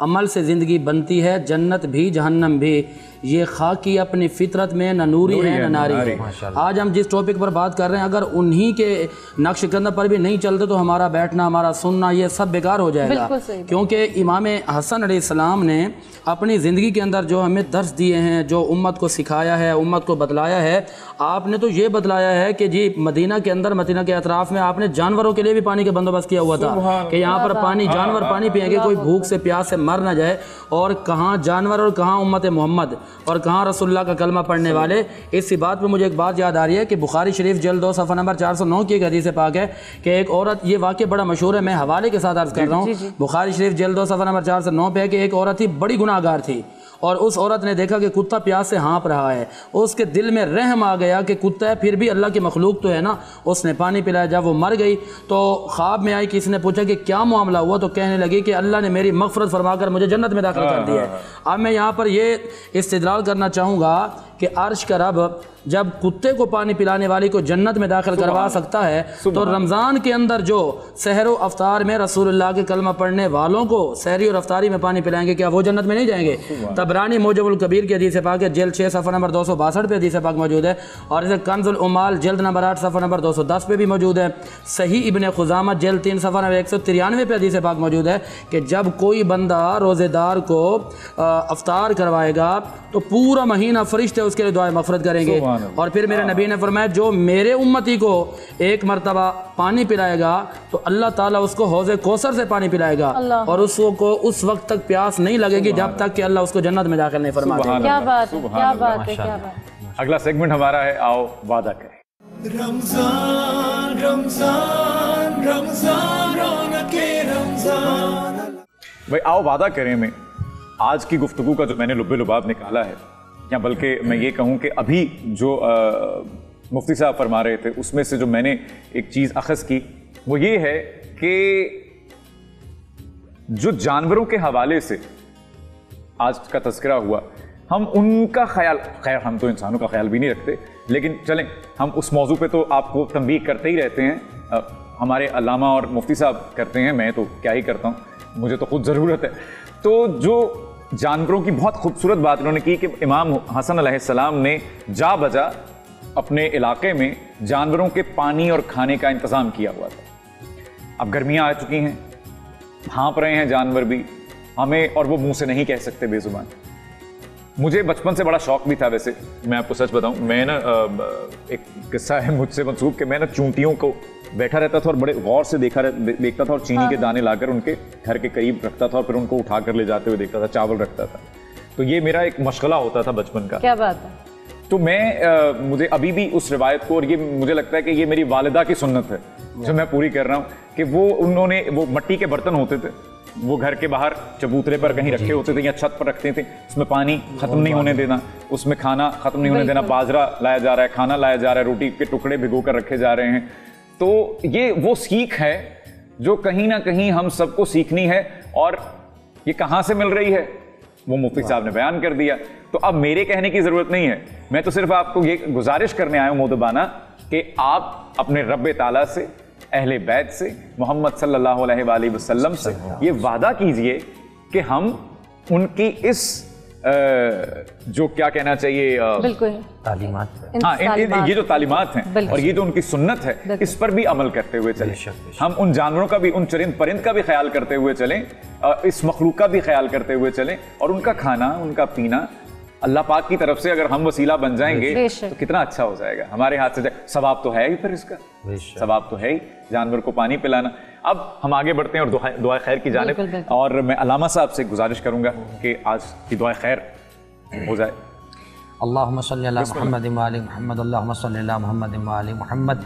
Speaker 5: अमल से ज़िंदगी बनती है, जन्नत भी जहन्नम भी। ये खाकी अपनी फितरत में न नूरी है न नारी है। आज हम जिस टॉपिक पर बात कर रहे हैं, अगर उन्हीं के नक्श कदम पर भी नहीं चलते तो हमारा बैठना, हमारा सुनना, ये सब बेकार हो जाएगा। क्योंकि इमाम हसन अलैहिस्सलाम ने अपनी ज़िंदगी के अंदर जो हमें दर्स दिए हैं, जो उम्मत को सिखाया है, उम्मत को बतलाया है, आपने तो ये बतलाया है कि जी मदीना के अंदर, मदीना के अतराफ़ में आपने जानवरों के लिए भी पानी का बंदोबस्त किया हुआ था कि यहाँ पर पानी, जानवर पानी पिएंगे, कोई भूख से प्यास से मर ना जाए। और कहाँ जानवर और कहाँ उम्मत मोहम्मद और कहाँ रसूलुल्लाह का कलमा पढ़ने वाले। इसी बात पे मुझे एक बात याद आ रही है कि बुखारी शरीफ जल्द 2 सफ़ा नंबर 409 की एक हदीस पाक है कि एक औरत, ये वाक़या बड़ा मशहूर है, मैं हवाले के साथ अर्ज़ कर रहा हूँ। बुखारी शरीफ जल्द 2 सफ़ा नंबर 409 पे है कि एक औरत थी, बड़ी गुनाहगार थी, और उस औरत ने देखा कि कुत्ता प्यास से हाँप रहा है। उसके दिल में रहम आ गया कि कुत्ता है, फिर भी अल्लाह की मखलूक तो है ना। उसने पानी पिलाया। जब वो मर गई तो ख्वाब में आई, किसी ने पूछा कि क्या मामला हुआ, तो कहने लगी कि अल्लाह ने मेरी मग़फ़िरत फरमाकर मुझे जन्नत में दाखिल कर दिया है। अब मैं यहाँ पर ये इस्तिदलाल करना चाहूँगा कि अर्श का रब जब कुत्ते को पानी पिलाने वाली को जन्नत में दाखिल करवा सकता है, तो रमज़ान के अंदर जो सहर व अफ्तार में रसूलुल्लाह के कलमा पढ़ने वालों को सहरी और अफ्तारी में पानी पिलाएंगे, क्या वो जन्नत में नहीं जाएंगे? तबरानी मोजमुल कबीर की हदीस पाक है, जल्द 6 सफ़ा नंबर 262 पे हदीस पाक मौजूद है, और इसे कंज़ुल उमाल जल्द नंबर 8 सफ़ा नंबर 210 पे भी मौजूद है। सही इब्ने खुज़ामा जल्द 3 सफ़ा नंबर 193 पे हदीस पाक मौजूद है कि जब कोई बंदा रोज़ेदार को अफ्तार करवाएगा तो पूरा महीना फरिश्ते उसके लिए दुआ मग़फ़िरत करेंगे। और फिर मेरे नबी ने फरमाया, जो मेरे उम्मती को एक मरतबा पानी पिलाएगा तो अल्लाह ताला उसको हौज़े कौसर से पानी पिलाएगा, और उसको उस वक्त तक प्यास नहीं लगेगी जब तक कि अल्लाह उसको जन्नत में दाखिल नहीं फरमा देगा।
Speaker 3: क्या बात है, क्या बात है, क्या बात।
Speaker 2: अगला सेगमेंट हमारा है, आओ वादा करें।
Speaker 1: रमजान रमजान रमजान रौनके रमजान।
Speaker 2: भाई आओ वादा करें में आज की गुफ्तगू का जो मैंने लुब्बे लुबाब निकाला है, या बल्कि मैं ये कहूँ कि अभी जो मुफ्ती साहब फरमा रहे थे उसमें से जो मैंने एक चीज़ अखज़ की वो ये है कि जो जानवरों के हवाले से आज का तज़किरा हुआ, हम उनका ख्याल, खैर हम तो इंसानों का ख्याल भी नहीं रखते, लेकिन चलें हम उस मौजू पे तो आपको तंबीह करते ही रहते हैं। हमारे अल्लामा और मुफ्ती साहब करते हैं, मैं तो क्या ही करता हूँ, मुझे तो खुद ज़रूरत है। तो जो जानवरों की बहुत खूबसूरत बात उन्होंने की कि इमाम हसन अलैहिस्सलाम ने जा बजा अपने इलाके में जानवरों के पानी और खाने का इंतज़ाम किया हुआ था। अब गर्मियाँ आ चुकी हैं, हाँप रहे हैं जानवर भी हमें, और वो मुंह से नहीं कह सकते बेजुबान। मुझे बचपन से बड़ा शौक भी था, वैसे मैं आपको सच बताऊं, मैं ना एक किस्सा है मुझसे मंसूब कि मैं ना चूंटियों को बैठा रहता था और बड़े गौर से देखता था, और चीनी के दाने लाकर उनके घर के करीब रखता था और फिर उनको उठा कर ले जाते हुए देखता था, चावल रखता था। तो ये मेरा एक मशगला होता था बचपन का।
Speaker 3: क्या बात है।
Speaker 2: तो मैं मुझे अभी भी उस रिवायत को, और ये मुझे लगता है कि ये मेरी वालिदा की सुन्नत है जो मैं पूरी कर रहा हूँ, कि वो मट्टी के बर्तन होते थे, वो घर के बाहर चबूतरे पर कहीं रखे होते थे या छत पर रखते थे, उसमें पानी खत्म नहीं होने देना, उसमें खाना खत्म नहीं होने देना, बाजरा लाया जा रहा है, खाना लाया जा रहा है, रोटी के टुकड़े भिगो कर रखे जा रहे हैं। तो ये वो सीख है जो कहीं ना कहीं हम सबको सीखनी है, और ये कहाँ से मिल रही है वो मुफ्ती साहब ने बयान कर दिया। तो अब मेरे कहने की ज़रूरत नहीं है, मैं तो सिर्फ आपको ये गुजारिश करने आया हूँ मोदबाना कि आप अपने रब्बे ताला से, अहले बैत से, मोहम्मद सल्लल्लाहु अलैहि वसल्लम से ये वादा कीजिए कि हम उनकी इस जो क्या कहना चाहिए,
Speaker 3: बिल्कुल
Speaker 4: तालीमात,
Speaker 2: हाँ, ये जो तालीमात हैं और ये जो उनकी सुन्नत है, इस पर भी अमल करते हुए चलें। हम उन जानवरों का भी, उन चरिंद परिंद का भी ख्याल करते हुए चलें, इस मखलूक का भी ख्याल करते हुए चलें, और उनका खाना, उनका पीना अल्लाह पाक की तरफ से अगर हम वसीला बन जाएंगे
Speaker 3: बेशक।
Speaker 2: तो कितना अच्छा हो जाएगा, हमारे हाथ से जाए। सवाब तो है ही, फिर इसका सवाब तो है ही, जानवर को पानी पिलाना। अब हम आगे बढ़ते हैं और दुआ खैर की जानिब,
Speaker 3: बिल्कुल, बिल्कुल।
Speaker 2: और मैं अलामा साहब से गुजारिश करूंगा कि आज की दुआ खैर हो जाए।
Speaker 4: अल्लाहुम्मा सल्ली अला मुहम्मद व आलि मुहम्मद, अल्लाहुम्मा सल्ली अला मुहम्मद व आलि मुहम्मद।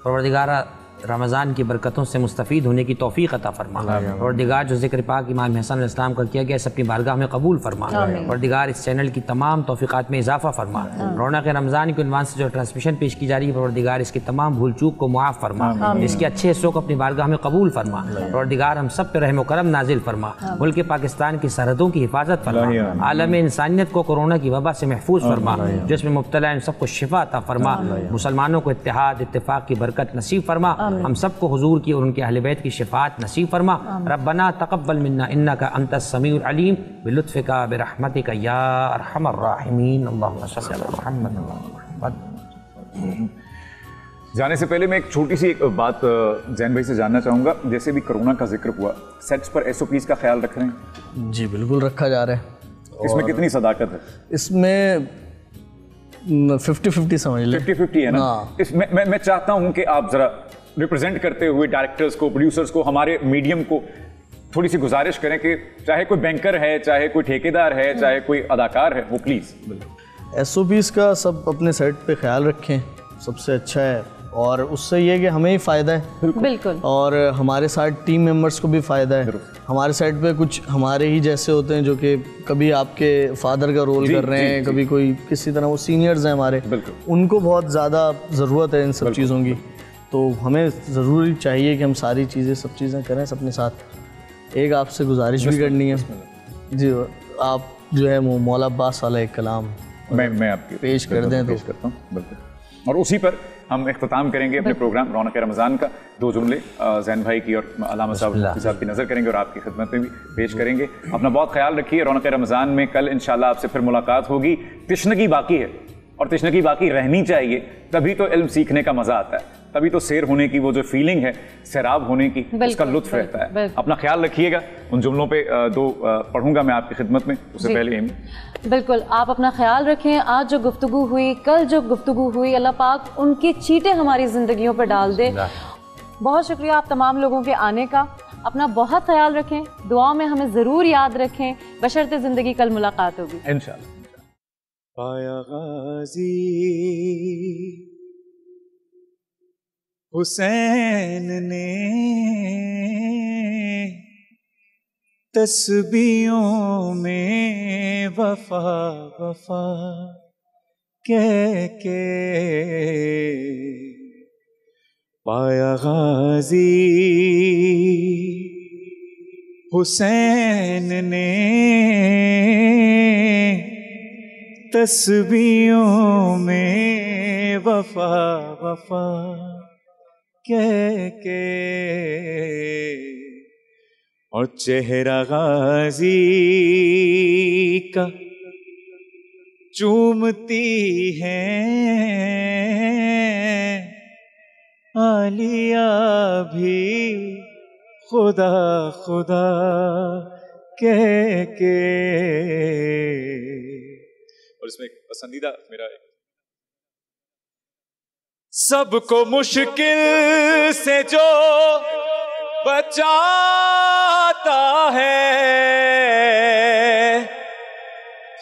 Speaker 4: परवरदिगार रमज़ान की बरकतों से मुस्तफ़ीद होने की तौफ़ीक़ अता फरमा। परवरदिगार जो ज़िक्र पाक इमाम हसन अलैहिस्सलाम का किया गया, अपनी बारगाह में कबूल फरमा। परवरदिगार इस चैनल की तमाम तौफ़ीक़ात में इजाफ़ा फरमा। रौनक रमज़ान के उन्वान से जो ट्रांसमिशन पेश की जा रही है, परवरदिगार इसकी तमाम भूल चूक को मुआफ़ फरमा, इसके अच्छे हिस्सों को अपनी बारगाह में कबूल फरमा। परवरदिगार हम सब पे रहम व करम नाजिल फरमा, मुल्क पाकिस्तान की सरहदों की हिफाजत फरमा, आलम इंसानियत को कोरोना की वबा से महफूज फरमा, जिसमें मुब्तला इन सबको शिफा अता फरमा, मुसलमानों को इत्तेहाद इत्तेफाक की बरकत नसीब फरमा, हम सबको हुजूर की और उनके अहले बैत की शिफात नसीब फरमा। रब्बना तक़ब्बल मिन्ना इन्नका अंतस समीउल अलीम बिलुत्फ़िका बिरहमतिका या अरहमर राहिमीन। अल्लाहुम्मा सल्ली अला मुहम्मद व आलि।
Speaker 2: जाने से पहले मैं एक छोटी सी एक बात जैन भाई से जानना चाहूँगा। जैसे भी कोरोना का जिक्र हुआ, सेट्स पर SOPs का ख्याल रख रहे हैं?
Speaker 6: जी बिल्कुल रखा जा रहा है।
Speaker 2: इसमें कितनी सदाकत है?
Speaker 6: इसमें 50-50 समझ लें।
Speaker 2: 50-50 है ना? मैं चाहता हूँ कि आप ज़रा रिप्रेजेंट करते हुए डायरेक्टर्स को, प्रोड्यूसर्स को, हमारे मीडियम को थोड़ी सी गुजारिश करें कि चाहे कोई बैंकर है, चाहे कोई ठेकेदार है, चाहे कोई अदाकार है, वो प्लीज़
Speaker 6: SOPs का सब अपने सेट पे ख्याल रखें, सबसे अच्छा है। और उससे ये है कि हमें ही फ़ायदा है
Speaker 3: बिल्कुल,
Speaker 6: और हमारे साथ टीम मेंबर्स को भी फ़ायदा है। हमारे साइड पे कुछ हमारे ही जैसे होते हैं जो कि कभी आपके फादर का रोल कर रहे हैं, कभी कोई किसी तरह, वो सीनियर्स हैं हमारे, उनको बहुत ज़्यादा ज़रूरत है इन सब चीज़ों की। तो हमें ज़रूरी चाहिए कि हम सारी चीज़ें, सब चीज़ें करें अपने साथ। एक आपसे गुजारिश भी करनी है जी, आप जो है मौला अब्बास वाला एक कलाम
Speaker 2: मैं आपके
Speaker 6: पेश कर दें तो
Speaker 2: पेश करता हूँ, बिल्कुल। और उसी पर हम इख्तिताम करेंगे अपने प्रोग्राम रौनक रमज़ान का। 2 जुमले जैन भाई की और अलामा साहब की नज़र करेंगे और आपकी खिदमत में भी पेश करेंगे। अपना बहुत ख्याल रखिए। रौनक रमज़ान में कल इंशाल्लाह आपसे फिर मुलाकात होगी। तिश्नगी बाकी है और तिश्नगी बाकी रहनी चाहिए, तभी तो इल्म सीखने का मज़ा आता है, तभी तो सैर होने की वो जो फीलिंग है, सैराब होने की, उसका लुत्फ रहता है। अपना ख्याल रखिएगा। उन जुमलों पे 2 पढ़ूंगा मैं आपकी खिदमत में, उससे पहले
Speaker 3: बिल्कुल आप अपना ख्याल रखें। आज जो गुफ्तगू हुई, कल जो गुफ्तगू हुई, अल्लाह पाक उनकी चीटें हमारी ज़िंदगियों पर डाल दे। बहुत शुक्रिया आप तमाम लोगों के आने का। अपना बहुत ख्याल रखें, दुआ में हमें ज़रूर याद रखें, बशर्ते ज़िंदगी। कल मुलाकात होगी
Speaker 2: इंशाअल्लाह।
Speaker 1: पाया गाज़ी हुसैन ने तस्बीहों में वफा वफा कह के पाया गाज़ी हुसैन ने तस्बीहों में वफा वफा कह के, और चेहरा गाज़ी का चूमती है आलिया भी खुदा खुदा कह के। और इसमें एक पसंदीदा मेरा सबको मुश्किल से जो बचाता है,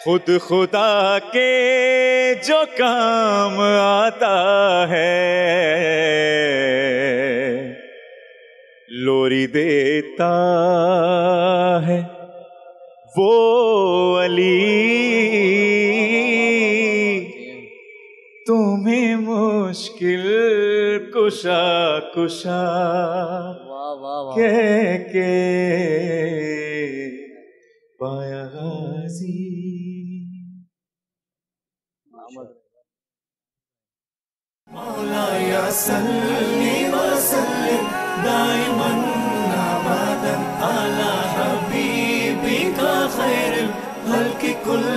Speaker 1: खुद खुदा के जो काम आता है, लोरी देता है वो अली तुम्हें मुश्किल कुशा कुशा कह के पाया गाज़ी। मौला या सल्ली व सल्लिम दाइमन अबदन अला हबीबिका खैरिल खल्क़ि कुल्ल